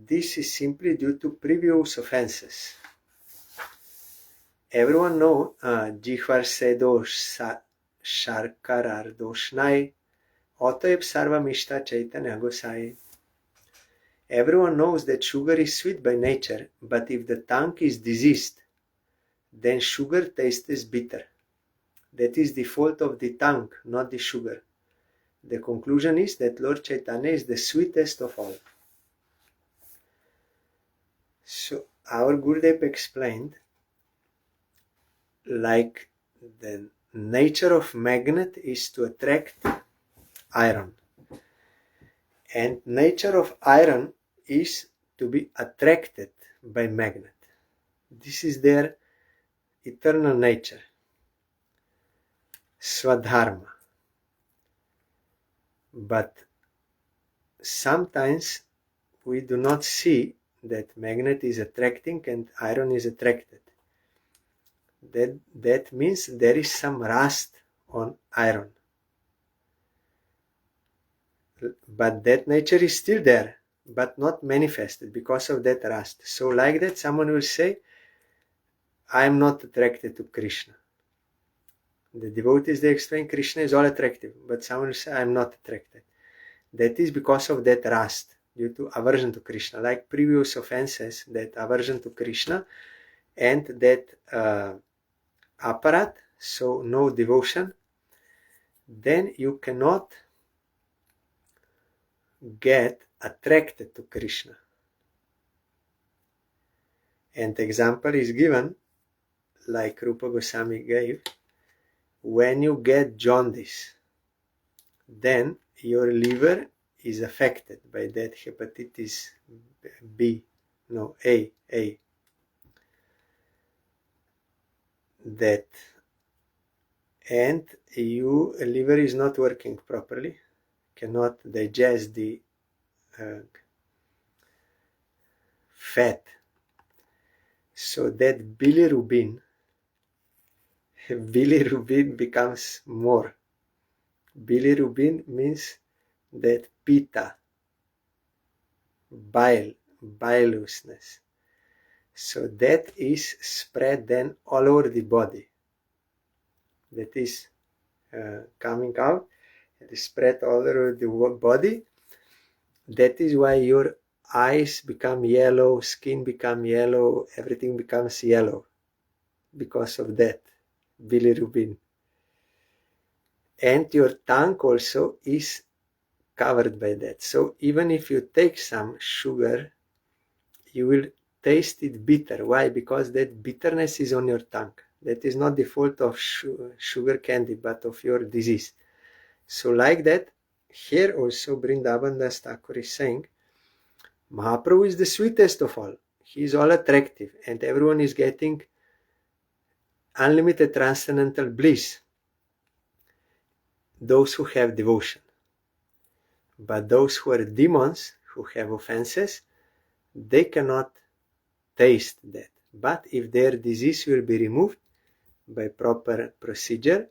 This is simply due to previous offenses. Everyone knows Jihvar se dosh sharkarar dosh nai, Otoeb sarva mishta chaitanya gosai. Everyone knows that sugar is sweet by nature, but if the tongue is diseased, then sugar tastes bitter. That is the fault of the tongue, not the sugar. The conclusion is that Lord Chaitanya is the sweetest of all. So our Gurudev explained, like the nature of magnet is to attract iron, and nature of iron is to be attracted by magnet. This is their eternal nature. Swadharma. But sometimes we do not see that magnet is attracting and iron is attracted. That means there is some rust on iron. But that nature is still there, but not manifested because of that rust. So like that, someone will say, I am not attracted to Krishna. The devotees, they explain Krishna is all attractive, but someone will say, I am not attracted. That is because of that rust, due to aversion to Krishna, like previous offenses, that aversion to Krishna and that aparat, so no devotion, then you cannot get attracted to Krishna. And example is given, like Rupa Goswami gave, when you get jaundice, then your liver is affected by that hepatitis A. That, and your liver is not working properly, cannot digest the fat. So that bilirubin becomes more. Bilirubin means that pitta, bilousness. So that is spread then all over the body. That is coming out, it is spread all over the body. That is why your eyes become yellow, skin become yellow, everything becomes yellow because of that bilirubin. And your tongue also is covered by that. So even if you take some sugar, you will taste it bitter. Why? Because that bitterness is on your tongue. That is not the fault of sugar candy, but of your disease. So like that, here also Vrindavan Das Thakur is saying, Mahaprabhu is the sweetest of all. He is all attractive and everyone is getting unlimited transcendental bliss, those who have devotion. But those who are demons, who have offenses, they cannot taste that. But if their disease will be removed by proper procedure,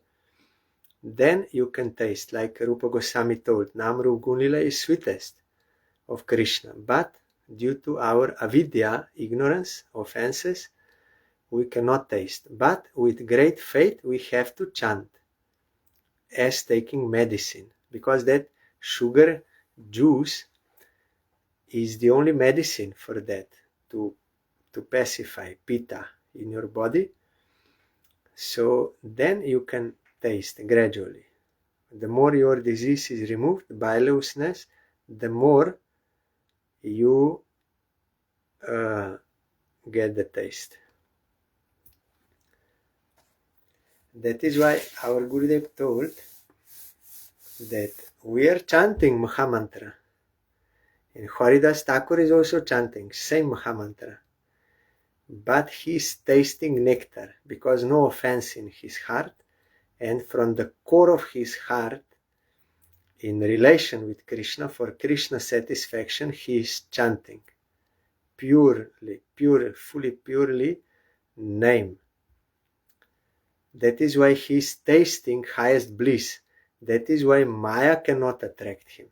then you can taste. Like Rupa Goswami told, Namru Gunlila is sweetest of Krishna. But due to our avidya, ignorance, offenses, we cannot taste. But with great faith, we have to chant as taking medicine, because that sugar juice is the only medicine for that, to pacify pitta in your body. So then you can taste gradually. The more your disease is removed, bilousness, the more you get the taste. That is why our Gurudev told that we are chanting Mahamantra. And Haridas Thakur is also chanting same Mahamantra. But he is tasting nectar, because no offense in his heart, and from the core of his heart, in relation with Krishna, for Krishna's satisfaction, he is chanting purely name. That is why he is tasting highest bliss. That is why Maya cannot attract him.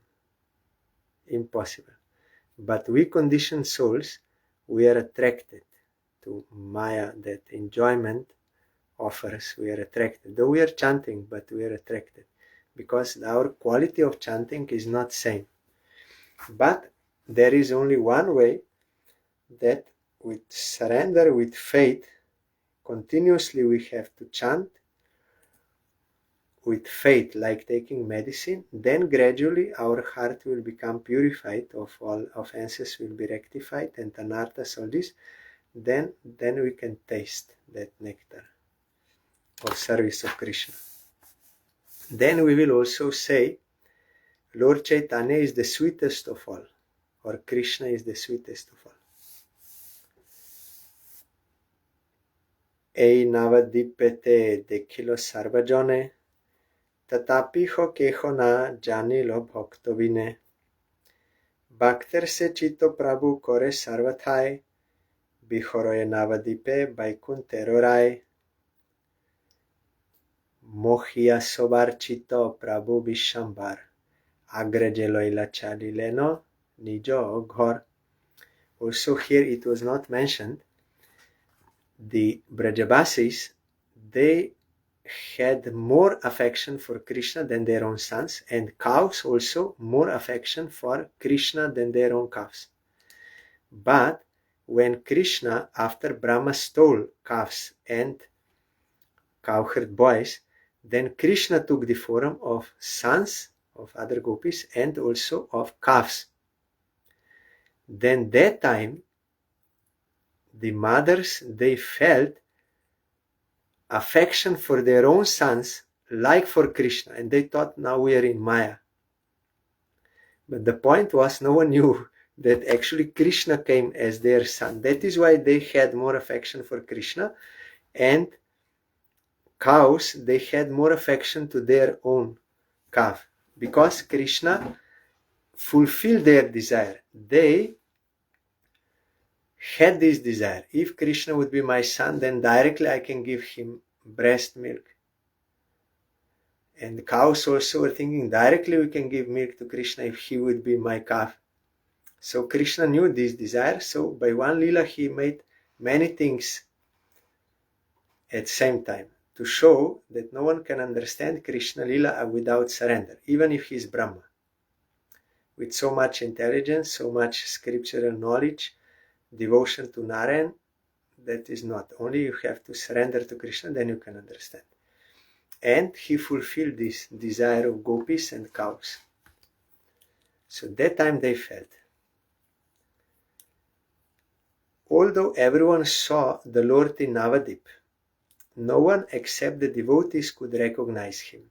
Impossible. But we conditioned souls, we are attracted to Maya, that enjoyment offers. We are attracted. Though we are chanting, but we are attracted, because our quality of chanting is not same. But there is only one way, that with surrender, with faith, continuously we have to chant with faith, like taking medicine. Then gradually our heart will become purified, of all offenses will be rectified, and anarthas, all this. Then we can taste that nectar of service of Krishna. Then we will also say, Lord Chaitanya is the sweetest of all, or Krishna is the sweetest of all. Ei navadipete dekhilo sarvajane, tatapi ho keho na janilo bhakto vine. Bhakter se chito prabhu kore sarvathai, bihoroye navadipe baikunthero rai. Mohia sobar chito prabhu vishambar, agreje loila chalileno nijo ghor. Also here it was not mentioned, the Brajabasis, they had more affection for Krishna than their own sons, and cows also more affection for Krishna than their own calves. But when Krishna, after Brahma stole calves and cowherd boys, then Krishna took the form of sons of other gopis and also of calves. Then that time the mothers, they felt affection for their own sons like for Krishna, and they thought, now we are in Maya. But the point was, no one knew that actually Krishna came as their son. That is why they had more affection for Krishna, and cows, they had more affection to their own calf, because Krishna fulfilled their desire. They had this desire. If Krishna would be my son, then directly I can give him breast milk. And the cows also were thinking, directly we can give milk to Krishna if he would be my calf. So Krishna knew this desire, so by one lila he made many things at the same time to show that no one can understand Krishna lila without surrender, even if he is Brahma. With so much intelligence, so much scriptural knowledge, devotion to Narayan, that is not. Only you have to surrender to Krishna, then you can understand. And he fulfilled this desire of gopis and cows. So that time they felt. Although everyone saw the Lord in Navadip, no one except the devotees could recognize him.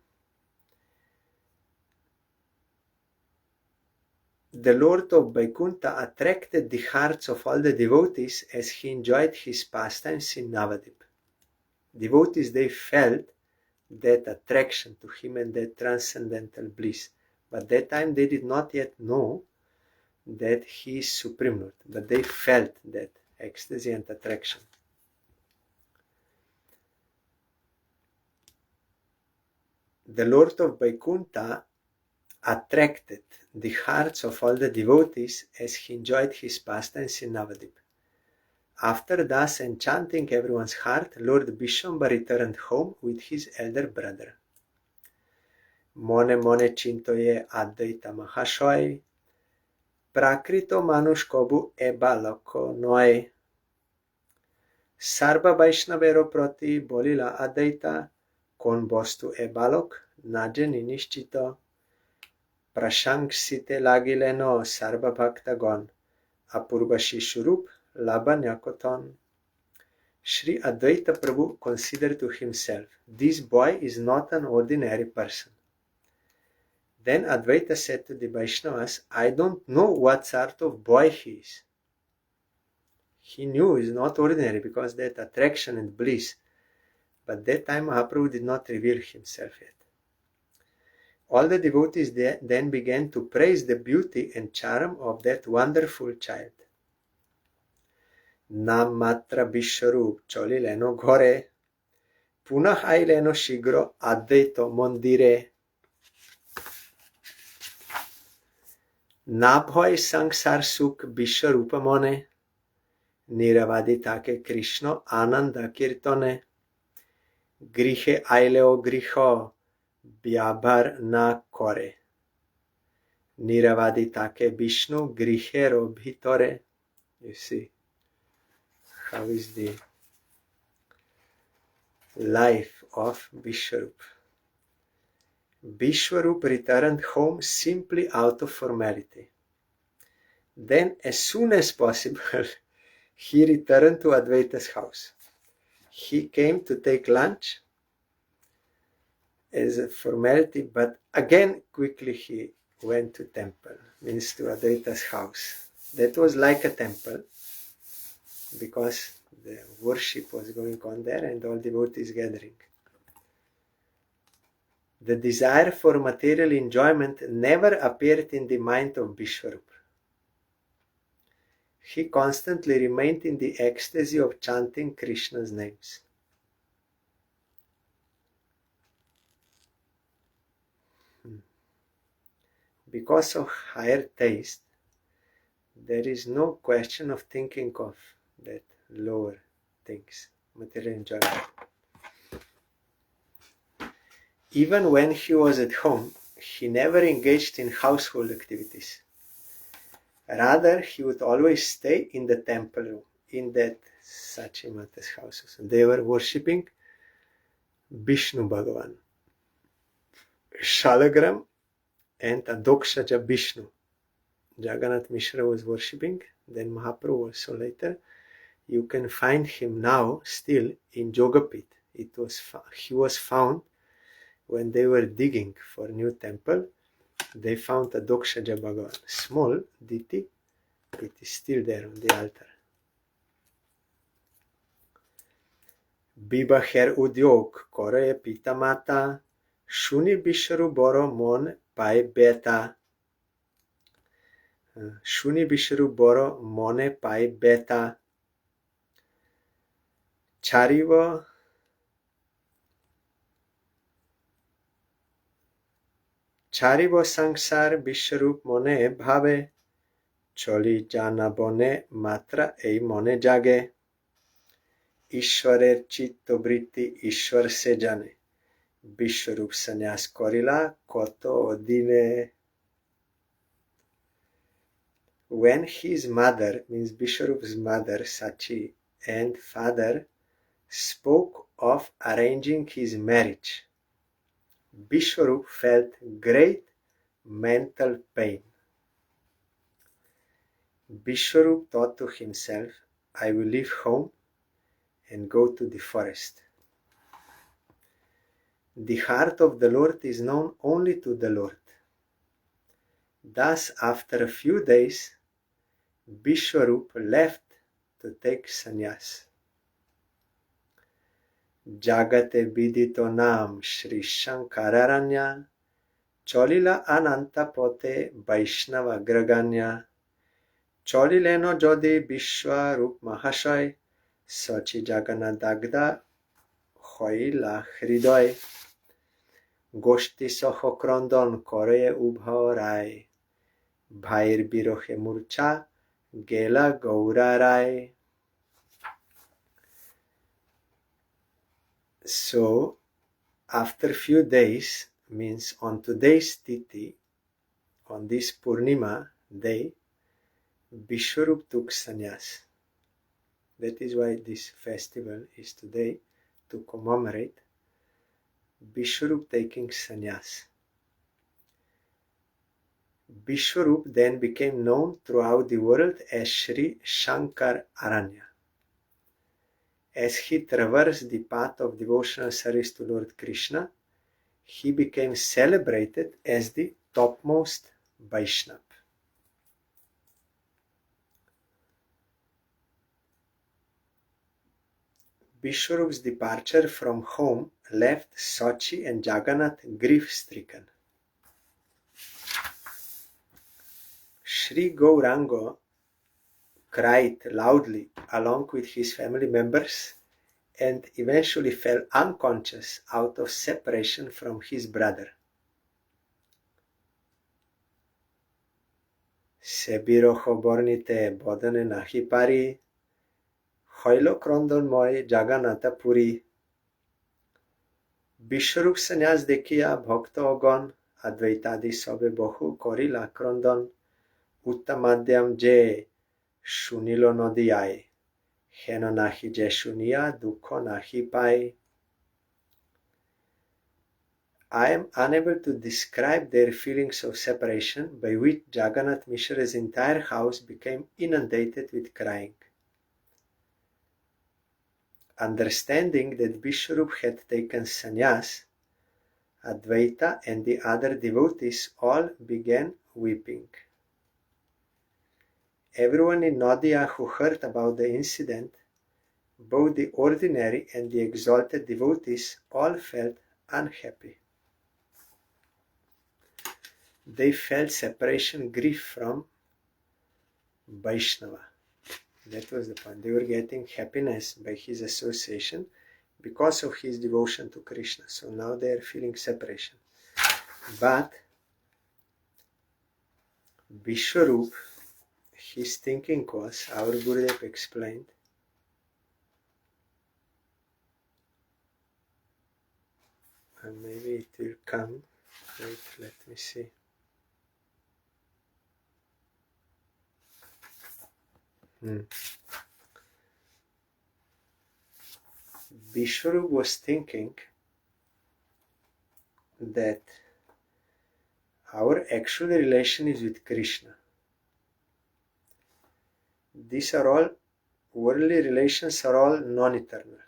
The Lord of Vaikuntha attracted the hearts of all the devotees as he enjoyed his pastimes in Navadip. Devotees, they felt that attraction to him and that transcendental bliss. But that time they did not yet know that he is Supreme Lord, but they felt that ecstasy and attraction. The Lord of Vaikuntha attracted the hearts of all the devotees as he enjoyed his pastimes in Navadip. After thus enchanting everyone's heart, Lord Vishwamba returned home with his elder brother. Mone mone chintoye Advaita Mahashoy, Prakrito Manush Kobu e Balako Noe. Sarva Vaishnavero Proti Bolila Advaita, Kon Bostu e Balok, Najeni Nishchito. Prashangsite Lagileno Sarva Bhaktagon, Apurva Vishwarup Labanyakoton. Sri Advaita Prabhu considered to himself, this boy is not an ordinary person. Then Advaita said to the Vaishnavas, I don't know what sort of boy he is. He knew he is not ordinary because that attraction and bliss. But that time Mahaprabhu did not reveal himself yet. All the devotees then began to praise the beauty and charm of that wonderful child. Nam matra Vishwarup cholileno ghore, punah aileno shigro advaito mondire. Na bhoy sangsar sukh Vishwarupa mone, niravaditake Krishna ananda kirtone. Grihe aileo griho, Vyabhar na kore. Niravaditake Vishnu grihero bhitore. You see how is the life of Vishwarup. Vishwarup returned home simply out of formality. Then as soon as possible he returned to Advaita's house. He came to take lunch as a formality, but again quickly he went to temple, means to Advaita's house. That was like a temple because the worship was going on there and all devotees gathering. The desire for material enjoyment never appeared in the mind of Vishwarup. He constantly remained in the ecstasy of chanting Krishna's names. Because of higher taste, there is no question of thinking of that lower things, material enjoyment. Even when he was at home, he never engaged in household activities. Rather, he would always stay in the temple room, in that Sachimata's house. They were worshipping Vishnu Bhagavan, Shalagram and Adokshaja Vishnu. Jagannath Mishra was worshipping, then Mahaprabhu also later. You can find him now still in Jogapit. He was found when they were digging for new temple. They found a Dokshaja Bhagavan, small deity. It is still there on the altar. Bibaher udyog kore pita mata, shuni bisharu boro mon pai beta. Shuni bisharu boro mone pai beta. Charivo sangsar Vishwarup mone bhave, choli jana bone matra ei mone jage. Ishwarer chitta vritti Ishwar se jane. Vishwarup sanyas korila koto odine. When his mother, means Vishwarup's mother Sachi, and father spoke of arranging his marriage, Vishwarup felt great mental pain. Vishwarup thought to himself, I will leave home and go to the forest. The heart of the Lord is known only to the Lord. Thus, after a few days, Vishwarup left to take sannyas. Jagate vidito nam Shri Shankararanya, Cholila Ananta Pote Vaishnava Graganya, Cholileno Jodi Vishwarup Mahashay, Sachi Jagannath Dagda Hoila Hridoy, Goshti Sohokrondon Koreye Ubhorai, Bhair Birohe Murcha, Gela Gaurarai. So, after few days, means on today's Titi, on this Purnima day, Vishwarup took sannyas. That is why this festival is today, to commemorate Vishwarup taking sannyas. Vishwarup then became known throughout the world as Sri Shankar Aranya. As he traversed the path of devotional service to Lord Krishna, he became celebrated as the topmost Vaishnava. Vishwarup's departure from home left Sachi and Jagannath grief-stricken. Sri Gauranga cried loudly along with his family members and eventually fell unconscious out of separation from his brother. Sebiroho bornite bodane nahi pari, hoilo krondon moy Jagannatha puri. Vishwarup sanyas dekiya bhakta ogon, advaitadi sobe bohu korila krondon, uttamadyam je shunilo nodiyai, heno nahi je shuniya dukho nahi pai. I am unable to describe their feelings of separation, by which Jagannath Mishra's entire house became inundated with crying. Understanding that Vishwarup had taken sannyas, Advaita and the other devotees all began weeping. Everyone in Nadia who heard about the incident, both the ordinary and the exalted devotees, all felt unhappy. they felt separation, grief from Vaishnava. That was the point. They were getting happiness by his association because of his devotion to Krishna. So now they are feeling separation. But Vishwarup, his thinking was, our Gurudev explained, and maybe it will come. Wait, let me see. Vishwarup was thinking that our actual relation is with Krishna. These are all worldly relations, are all non-eternal.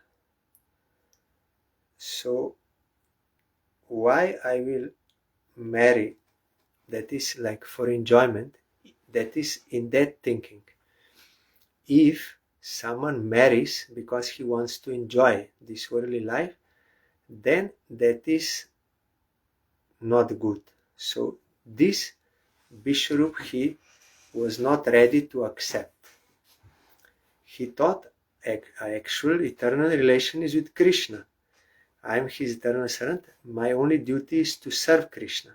So why I will marry, that is like for enjoyment, that is in that thinking. If someone marries because he wants to enjoy this worldly life, then that is not good. So this Vishwarup, he was not ready to accept. He thought actual eternal relation is with Krishna. I am his eternal servant. My only duty is to serve Krishna,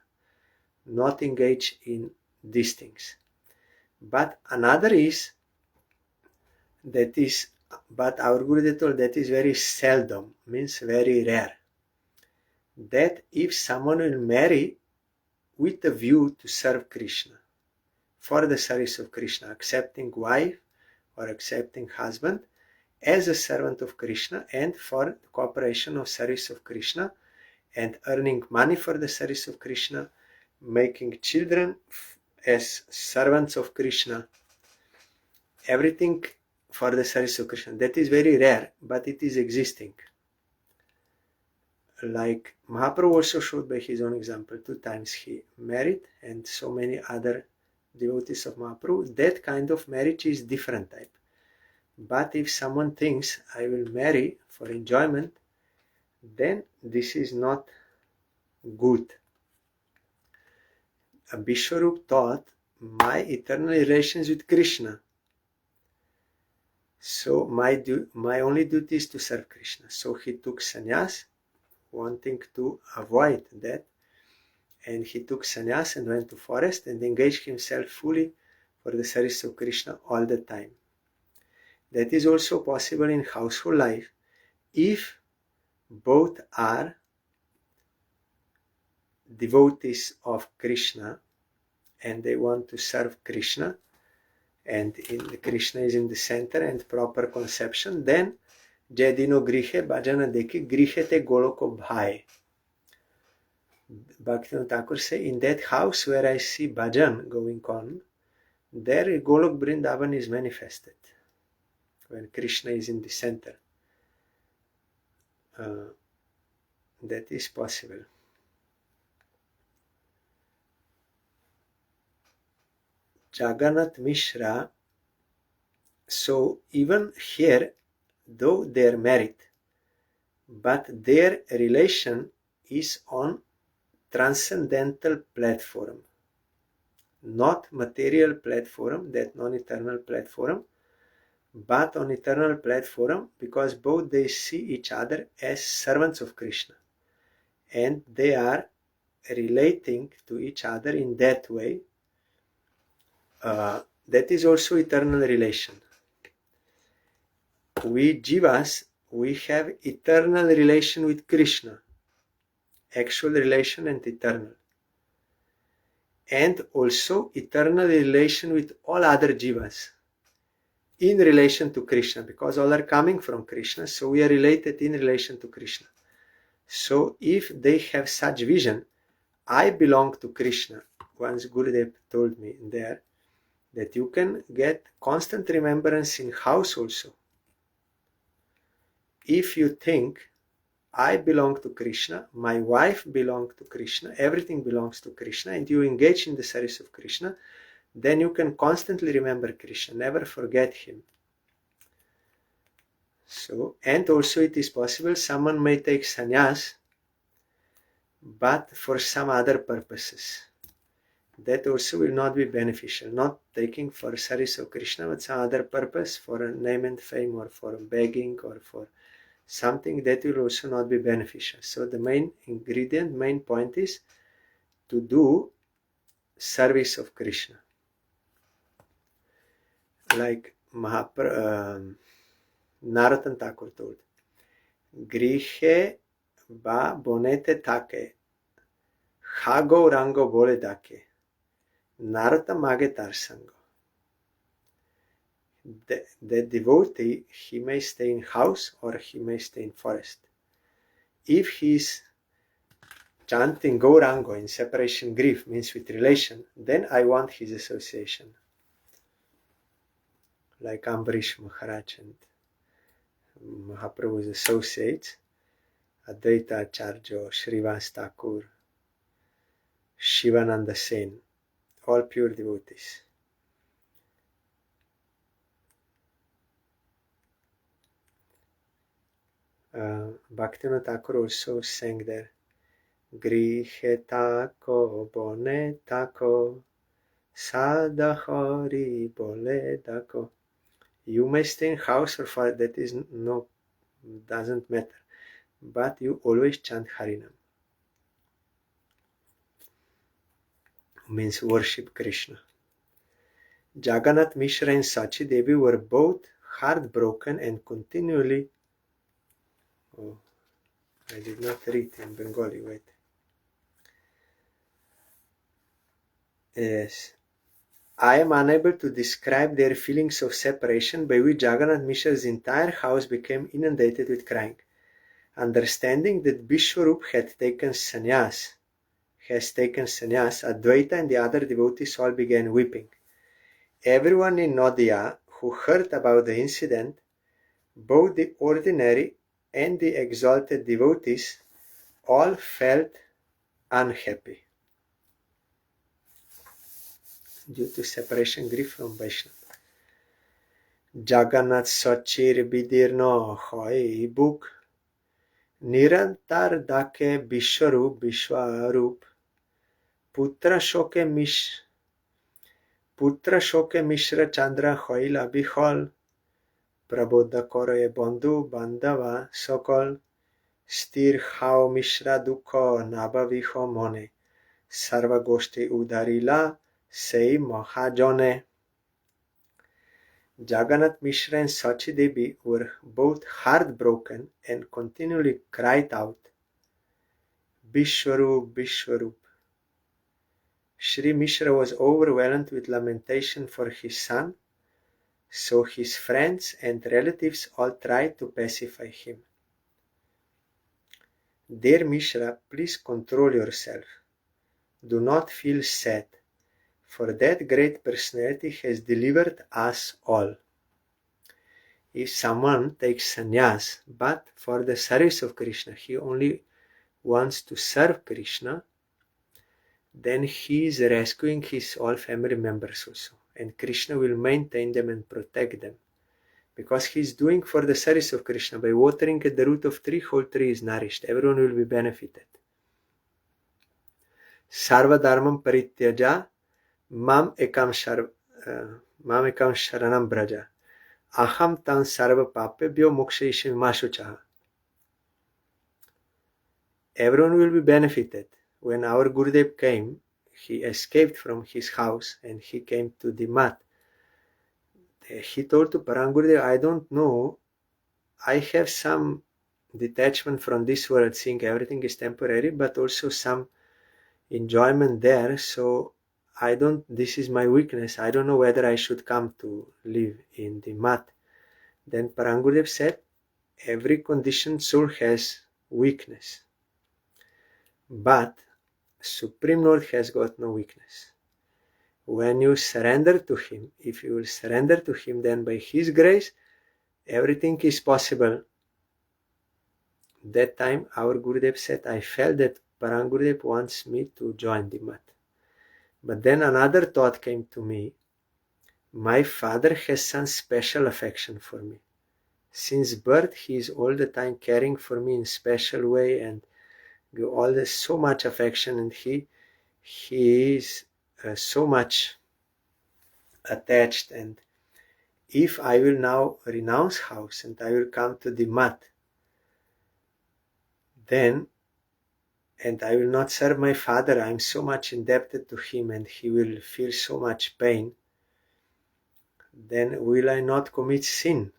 not engage in these things. But another is, but our Gurudev told that is very seldom, means very rare. That if someone will marry with a view to serve Krishna, for the service of Krishna, accepting wife or accepting husband as a servant of Krishna and for the cooperation of service of Krishna and earning money for the service of Krishna, making children as servants of Krishna, everything for the service of Krishna. That is very rare, but it is existing. Like Mahaprabhu also showed by his own example, 2 times he married, and so many other devotees of Mahaprabhu. That kind of marriage is different type. But if someone thinks I will marry for enjoyment, then this is not good. Vishwarup thought, my eternal relations with Krishna, so my only duty is to serve Krishna. So he took sannyas, wanting to avoid that, and he took sannyas and went to forest and engaged himself fully for the service of Krishna all the time. That is also possible in household life if both are devotees of Krishna and they want to serve Krishna, and Krishna is in the center and proper conception, then Jedino grihe bhajana deki grihete goloko bhai. Bhaktivinoda Thakur say, in that house where I see bhajan going on, there Golok Vrindavan is manifested when Krishna is in the center. That is possible. Jagannath Mishra, so even here, though they are married, but their relation is on transcendental platform, not material platform, that non-eternal platform, but on eternal platform, because both they see each other as servants of Krishna and they are relating to each other in that way. That is also eternal relation. We jivas, we have eternal relation with Krishna, actual relation and eternal, and also eternal relation with all other jivas in relation to Krishna, because all are coming from Krishna, so we are related in relation to Krishna. So if they have such vision, I belong to Krishna. Once Gurudev told me there that you can get constant remembrance in house also. If you think I belong to Krishna, my wife belongs to Krishna, everything belongs to Krishna, and you engage in the service of Krishna, then you can constantly remember Krishna, never forget him. So, and also it is possible someone may take sannyas, but for some other purposes. that also will not be beneficial. Not taking for service of Krishna, but some other purpose, for a name and fame, or for begging, or for something, that will also not be beneficial. So the main ingredient, main point is to do service of Krishna. Like Narottam Thakur told, Grihe ba bonete take, hago rango bole dake, Narottam mage tar sango. The devotee, he may stay in house or he may stay in forest. If he is chanting Gaurango in separation grief, means with relation, then I want his association. Like Ambarish Maharaj and Mahaprabhu's associates, Advaita Acharya, Srivas Thakur, Shivananda Sen, all pure devotees. Bhaktivinoda Thakur also sang there, Grihe tako bone tako, sadahari bole dako. You may stay in house or fire, that is doesn't matter, but you always chant Harinam. Means worship Krishna. Jagannath Mishra and Sachi Devi were both heartbroken and continually. Oh, I did not read in Bengali, wait. Yes. I am unable to describe their feelings of separation, by which Jagannath Mishra's entire house became inundated with crying. Understanding that Vishwarup has taken sannyas, Advaita and the other devotees all began weeping. Everyone in Nadia who heard about the incident, both the ordinary and the exalted devotees, all felt unhappy due to separation grief from Vaishnava. Jagannath Sachir Bidirno Hoy Book Nirantar Dake Vishwarup Putra Shoke Mishra Chandra Hoila Bihol Prabodha Kore Bandhu Bandava Sokol Stir Hao Mishra Dukho Nabaviho Mone Sarva Goshti Udarila Sei Mahajone. Jagannath Mishra and Sachi Devi were both heartbroken and continually cried out, Vishwarup, Vishwarup. Sri Mishra was overwhelmed with lamentation for his son, so his friends and relatives all tried to pacify him. Dear Mishra, please control yourself. Do not feel sad, for that great personality has delivered us all. If someone takes sannyas, but for the service of Krishna, he only wants to serve Krishna, then he is rescuing his all family members also, and Krishna will maintain them and protect them, because he is doing for the service of Krishna. By watering at the root of tree, whole tree is nourished. Everyone will be benefited. Sarva dharmam parityaja mam ekam sharanam braja aham tan sarva papebhyo mokshayishim mashuchaha. Everyone will be benefited. When our Gurudev came, he escaped from his house and he came to the mat. He told to Parang Gurudev, I don't know, I have some detachment from this world, seeing everything is temporary, but also some enjoyment there, so this is my weakness, I don't know whether I should come to live in the mat. Then Parang Gurudev said, every conditioned soul has weakness, but Supreme Lord has got no weakness. When you surrender to Him, if you will surrender to Him, then by His grace, everything is possible. That time our Gurudev said, I felt that Parang Gurudev wants me to join the mat. But then another thought came to me. My father has some special affection for me. Since birth, he is all the time caring for me in special way and give all this so much affection, and he is so much attached, and if I will now renounce house and I will come to the mat, then, and I will not serve my father, I am so much indebted to him and he will feel so much pain, then will I not commit sin?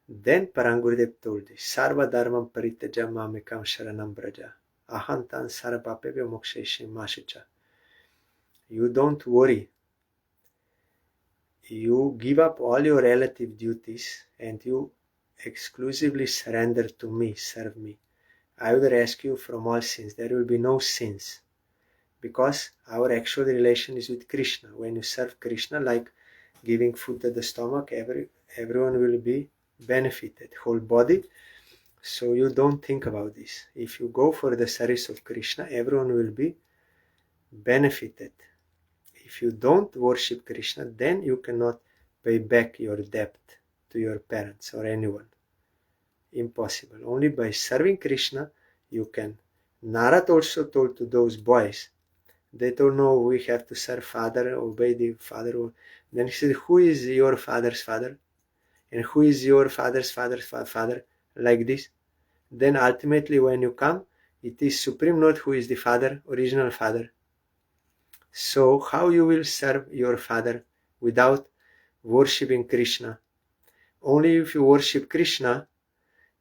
Then Parangurudev told this, Sarva dharmam paritaja mamekam sharanam braja, ahantan sarvapevya moksheshim mashicha. You don't worry. You give up all your relative duties and you exclusively surrender to me, serve me. I will rescue you from all sins. There will be no sins. Because our actual relation is with Krishna. When you serve Krishna, like giving food to the stomach, everyone will be benefited, whole body. So you don't think about this. If you go for the service of Krishna, everyone will be benefited. If you don't worship Krishna, then you cannot pay back your debt to your parents or anyone. Impossible. Only by serving Krishna you can. Narad also told to those boys, they told, no, we have to serve father, obey the father. Then he said, who is your father's father? And who is your father's father's father? Like this. Then ultimately when you come, it is Supreme Lord who is the father, original father. So how you will serve your father without worshipping Krishna? Only if you worship Krishna,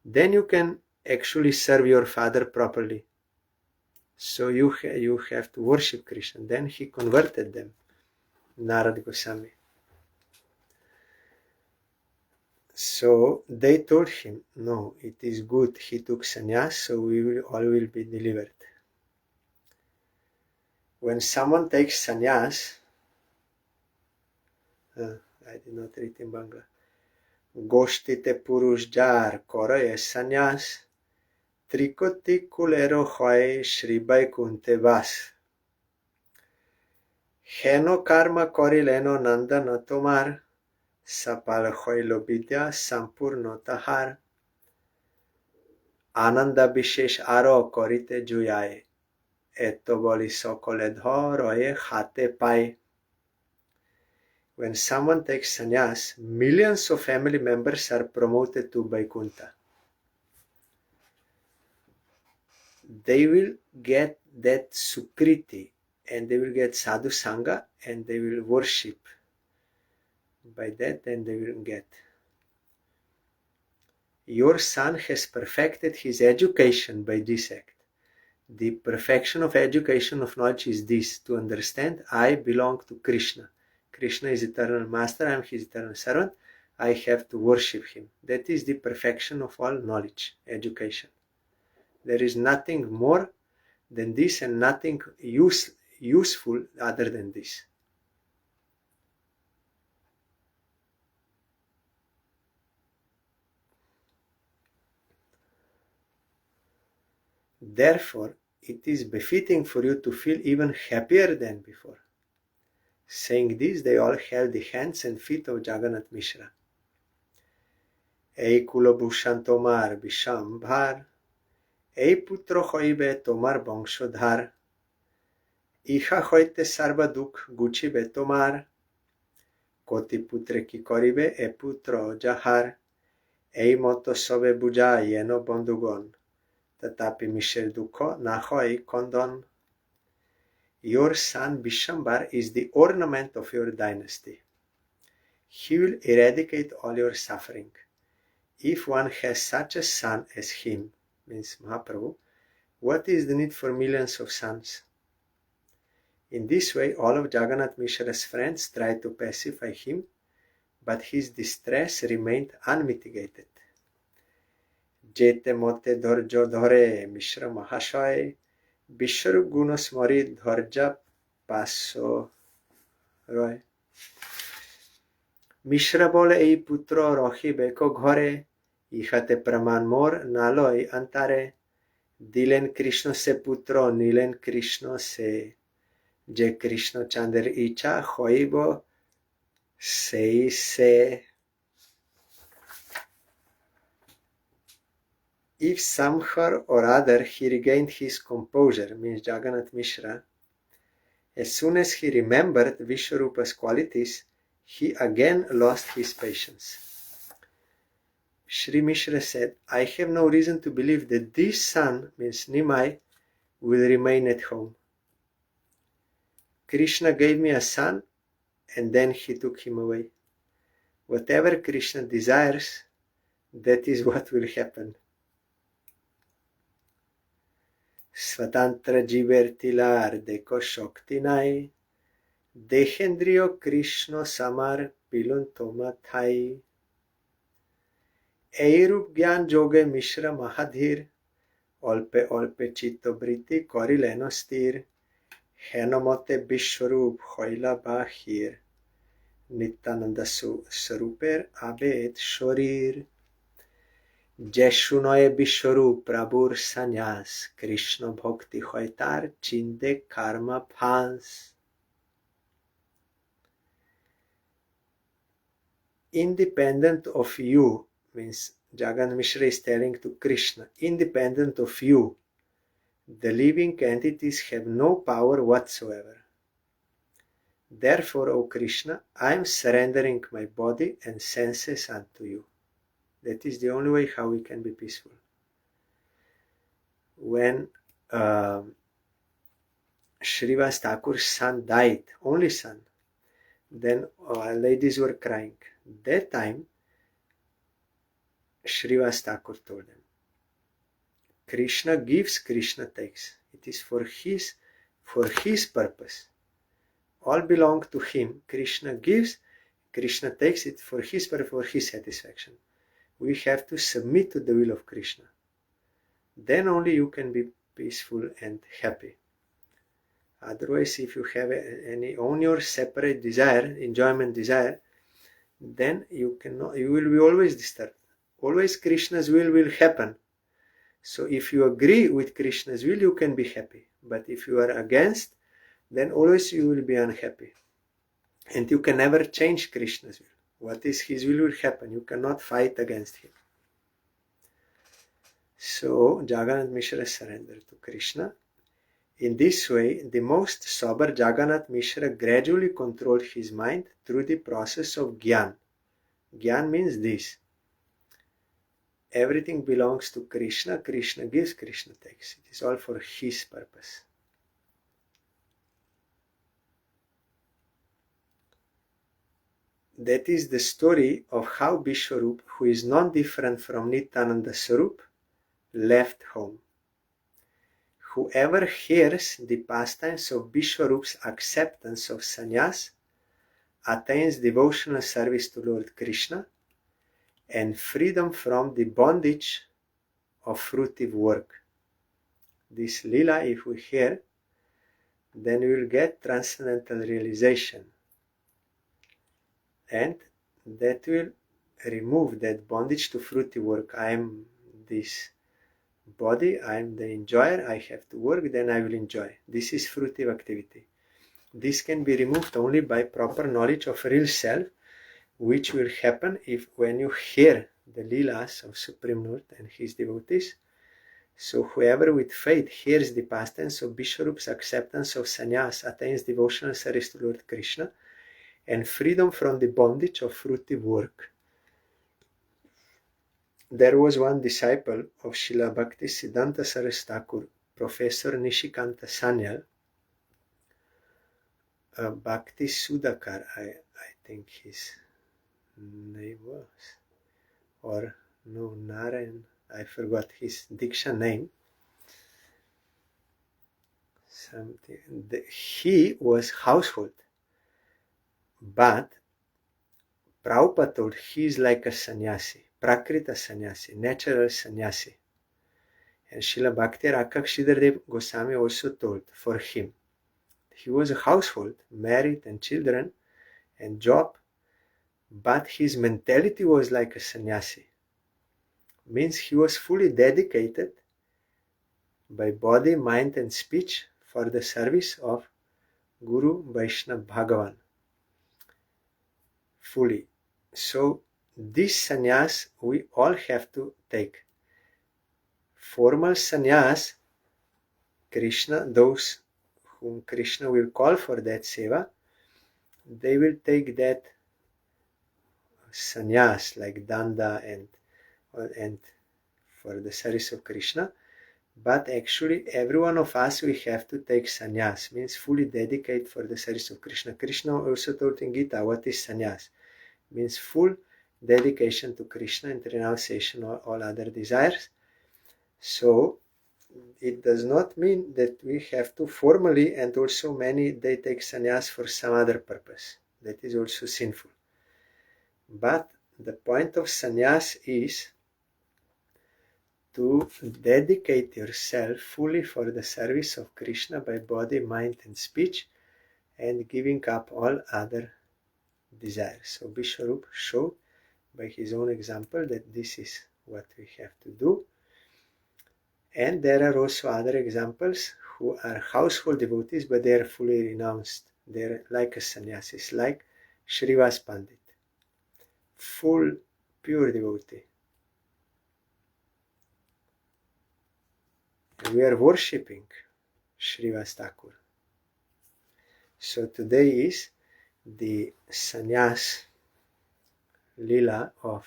then you can actually serve your father properly. So you have to worship Krishna. Then he converted them, Narad Goswami. So they told him, no, it is good. He took sannyas, so we all will be delivered. When someone takes sannyas, I did not read in Bangla. Goshtite purush jar kore sannyas, trikoti kulero hoy shribai kunte vas. Heno karma korileno nandana tomar, sapal hoilo vidya sampurno tahar. Ananda bishesh aro korite juyaye, eto boli sokole dhoroye khate pai. When someone takes sannyas, millions of family members are promoted to Vaikuntha. They will get that sukriti and they will get sadhu sangha and they will worship. By that, then they will get. Your son has perfected his education by this act. The perfection of education of knowledge is this, to understand I belong to Krishna. Krishna is eternal master, I am his eternal servant, I have to worship him. That is the perfection of all knowledge, education. There is nothing more than this and nothing useful other than this. Therefore, it is befitting for you to feel even happier than before. Saying this, they all held the hands and feet of Jagannath Mishra. Ei kulobhushan tomar bisham bhar, ei putro hoibe tomar bongshodhar, iha hoite sarva duk guchibe tomar, koti putre ki koribe e putro jahar, ei moto sobe buja yeno bondugon, tatapi Mishel dukho nahoi kondon. Your son Bishambar is the ornament of your dynasty. He will eradicate all your suffering. If one has such a son as him, means Mahaprabhu, what is the need for millions of sons? In this way, all of Jagannath Mishra's friends tried to pacify him, but his distress remained unmitigated. Jete mote dorjo dhore Mishra Mahashoy, Vishwarup gunosmari dhorja paso roy. Mishra bole ei putro rohibe ko ghore, ihate praman mor naloi antare, dilen Krishna se putro nilen Krishna se, je Krishna chander icha hoibo sei se. If somehow or other he regained his composure, means Jagannath Mishra, As soon as he remembered Vishwarupa's qualities, he again lost his patience. Sri Mishra said, I have no reason to believe that this son, means Nimai, will remain at home. Krishna gave me a son and then he took him away. Whatever Krishna desires, that is what will happen. Svatantra jiver tilar deko shokti nai, dehendriyo Krishna samar pilun toma thai. Eirup gyan joge mishra mahadhir, olpe olpe chitta briti korileno stir, henomote Vishwarup hoila bahir, Nityananda Saruper abed shorir. Jeshunoye Vishwarup Prabhur Sanyas, Krishna Bhakti Hoitar Chinde Karma Phans. Independent of you, means Jagan Mishra is telling to Krishna, independent of you, the living entities have no power whatsoever. Therefore, O Krishna, I am surrendering my body and senses unto you. That is the only way how we can be peaceful. When Srivas Thakur's son died, only son, then ladies were crying. That time, Srivas Thakur told them, Krishna gives, Krishna takes. It is for his purpose. All belong to him. Krishna gives, Krishna takes it for his purpose, for his satisfaction. We have to submit to the will of Krishna. Then only you can be peaceful and happy. Otherwise, if you have any own your separate desire, enjoyment desire, then you will be always disturbed. Always Krishna's will happen. So if you agree with Krishna's will, you can be happy. But if you are against, then always you will be unhappy. And you can never change Krishna's will. What is his will happen. You cannot fight against him. So Jagannath Mishra surrendered to Krishna. In this way, the most sober Jagannath Mishra gradually controlled his mind through the process of Gyan. Gyan means this. Everything belongs to Krishna. Krishna gives, Krishna takes. It is all for his purpose. That is the story of how Vishwarup, who is not different from Nityananda Sarup, left home. Whoever hears the pastimes of Vishwarup's acceptance of sannyas attains devotional service to Lord Krishna and freedom from the bondage of fruitive work. This lila, if we hear, then we will get transcendental realization. And that will remove that bondage to fruitive work. I am this body, I am the enjoyer, I have to work, then I will enjoy. This is fruitive activity. This can be removed only by proper knowledge of real self, which will happen if when you hear the Leelas of Supreme Lord and his devotees. So whoever with faith hears the pastimes of Vishwarup's acceptance of sannyas attains devotional service to Lord Krishna and freedom from the bondage of fruitive work. There was one disciple of Srila Bhakti Siddhanta Saraswati Thakur, Professor Nishikanta Sanyal, Bhakti Sudhakar, I think his name was, or no, Narayan, I forgot his Diksha name. He was household, but Prabhupada told he is like a sannyasi, Prakrita sannyasi, natural sannyasi. And Srila Bhakti Rakshidhardev Goswami also told for him. He was a household, married and children and job, but his mentality was like a sannyasi. Means he was fully dedicated by body, mind and speech for the service of Guru Vaishnava Bhagavan. Fully. So this sannyas we all have to take. Formal sannyas, Krishna, those whom Krishna will call for that seva, they will take that sannyas like danda and for the service of Krishna. But actually every one of us we have to take sannyas, means fully dedicate for the service of Krishna. Krishna also told in Gita what is sannyas, means full dedication to Krishna and renunciation of all other desires. So it does not mean that we have to formally, and also many they take sannyas for some other purpose. That is also sinful. But the point of sannyas is to dedicate yourself fully for the service of Krishna by body, mind and speech, and giving up all other desires. So Vishwarup showed by his own example that this is what we have to do. And there are also other examples who are household devotees, but they are fully renounced. They are like a sannyasis, like Srivas Pandit, full pure devotee. And we are worshipping Srivas Thakur. So today is the sannyas lila of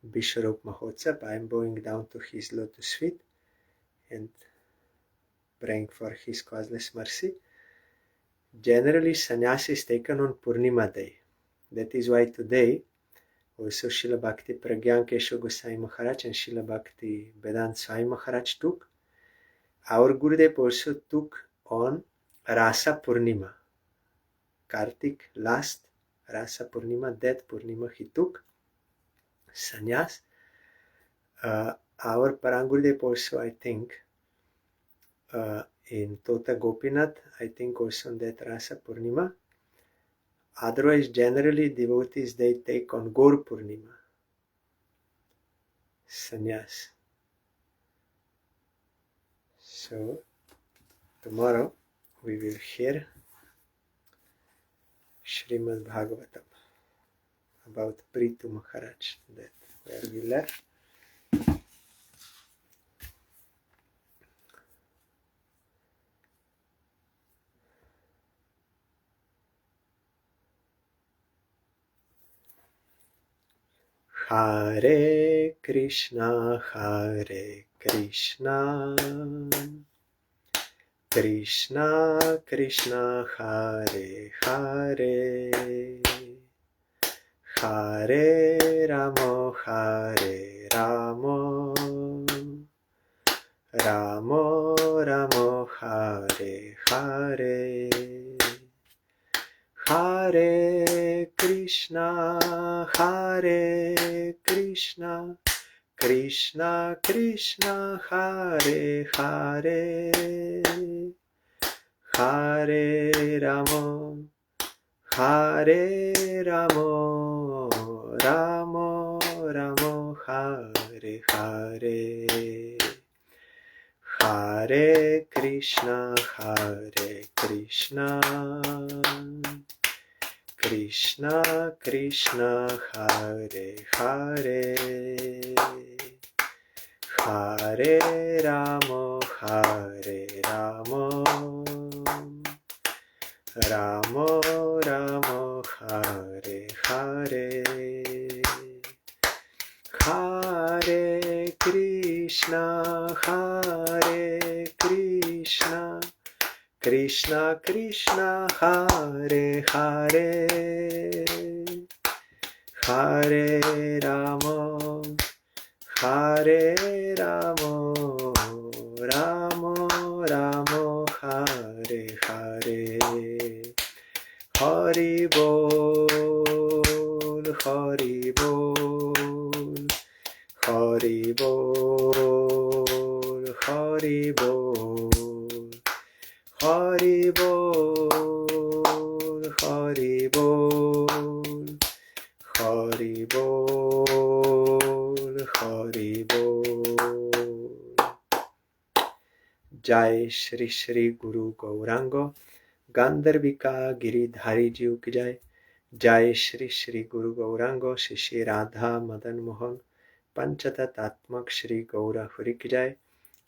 Vishwarup Mahotsab. I am bowing down to his lotus feet and praying for his causeless mercy. Generally, sannyas is taken on Purnima day. That is why today also Srila Bhakti Pragyan Keshav Goswami Maharaj and Srila Bhakti Vedanta Swami Maharaj took. Our Gurudev also took on Rasa Purnima. Kartik, last Rasa Purnima, that Purnima he took sannyas. Our Parangurudev also, I think, in Tota Gopinath, I think also on that Rasa Purnima. Otherwise, generally devotees, they take on Gaur Purnima sannyas. So tomorrow we will hear Srimad Bhagavatam about Prithu Maharaj, that where we left. Hare Krishna, Krishna Krishna, Hare Hare, Hare Ramo, Ramo Ramo, Hare Hare. Hare Krishna, Krishna Krishna, Hare Hare, Hare Ramo, Ramo Ramo, Hare Hare. Hare Krishna, Krishna Krishna, Hare Hare, Hare Ramo, Ramo Ramo, Hare Hare. Hare Krishna, Krishna Krishna, Hare Hare, Hare Ramo, Ramo Ramo, Hare Hare. Hari Bol, Hari Bol, Hari Bol, Hari Bol, Hari Bol, Hari Bol, Hari Bol, Hari Bol. Jai Shri Shri Guru Gaurango Gandharvika Giridhari Ji ki Jai. Jai Shri Shri Guru Gaurango Shri Shri Radha Madan Mohan Panchatatatmak Shri Gaura Hari ki Jai.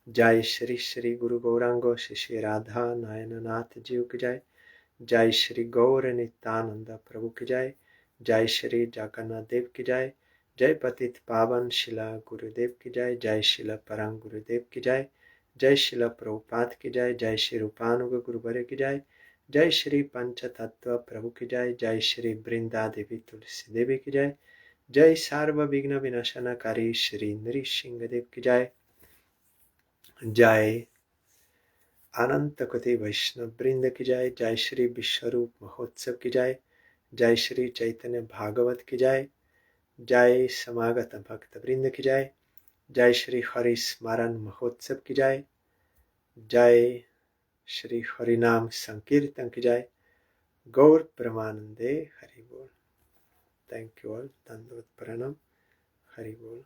जय श्री श्री गुरु गौरांगो श्री राधा नारायण नाथ जीव की जय। जय श्री गौर नित्यानंद प्रभु की जय। जय श्री जगन्नाथ देव की जय। जय पतित पावन शिला गुरुदेव की जय। जय शिला परम गुरुदेव की जय। जय शिला प्रभुपाद की जय। जय श्री रूपानुग गुरुवर की जय। जय श्री पंच तत्व प्रभु की जय। जय श्री वृंदा देवी तुलसी देवी की जय। जय सर्व विघ्न विनाशनकारी श्री नृसिंह देव की जय। जय अनंत कोटि वैष्णव वृंद की जय। जय श्री विश्वरूप महोत्सव की जय। जय श्री चैतन्य भागवत की जय। जय समागत भक्त वृंद की जय। जय श्री हरि स्मरण महोत्सव की जय। जय श्री हरिनाम संकीर्तन की जय। गौर परमानंदे हरि बोल। Thank you all. दंडवत प्रणाम। हरि बोल।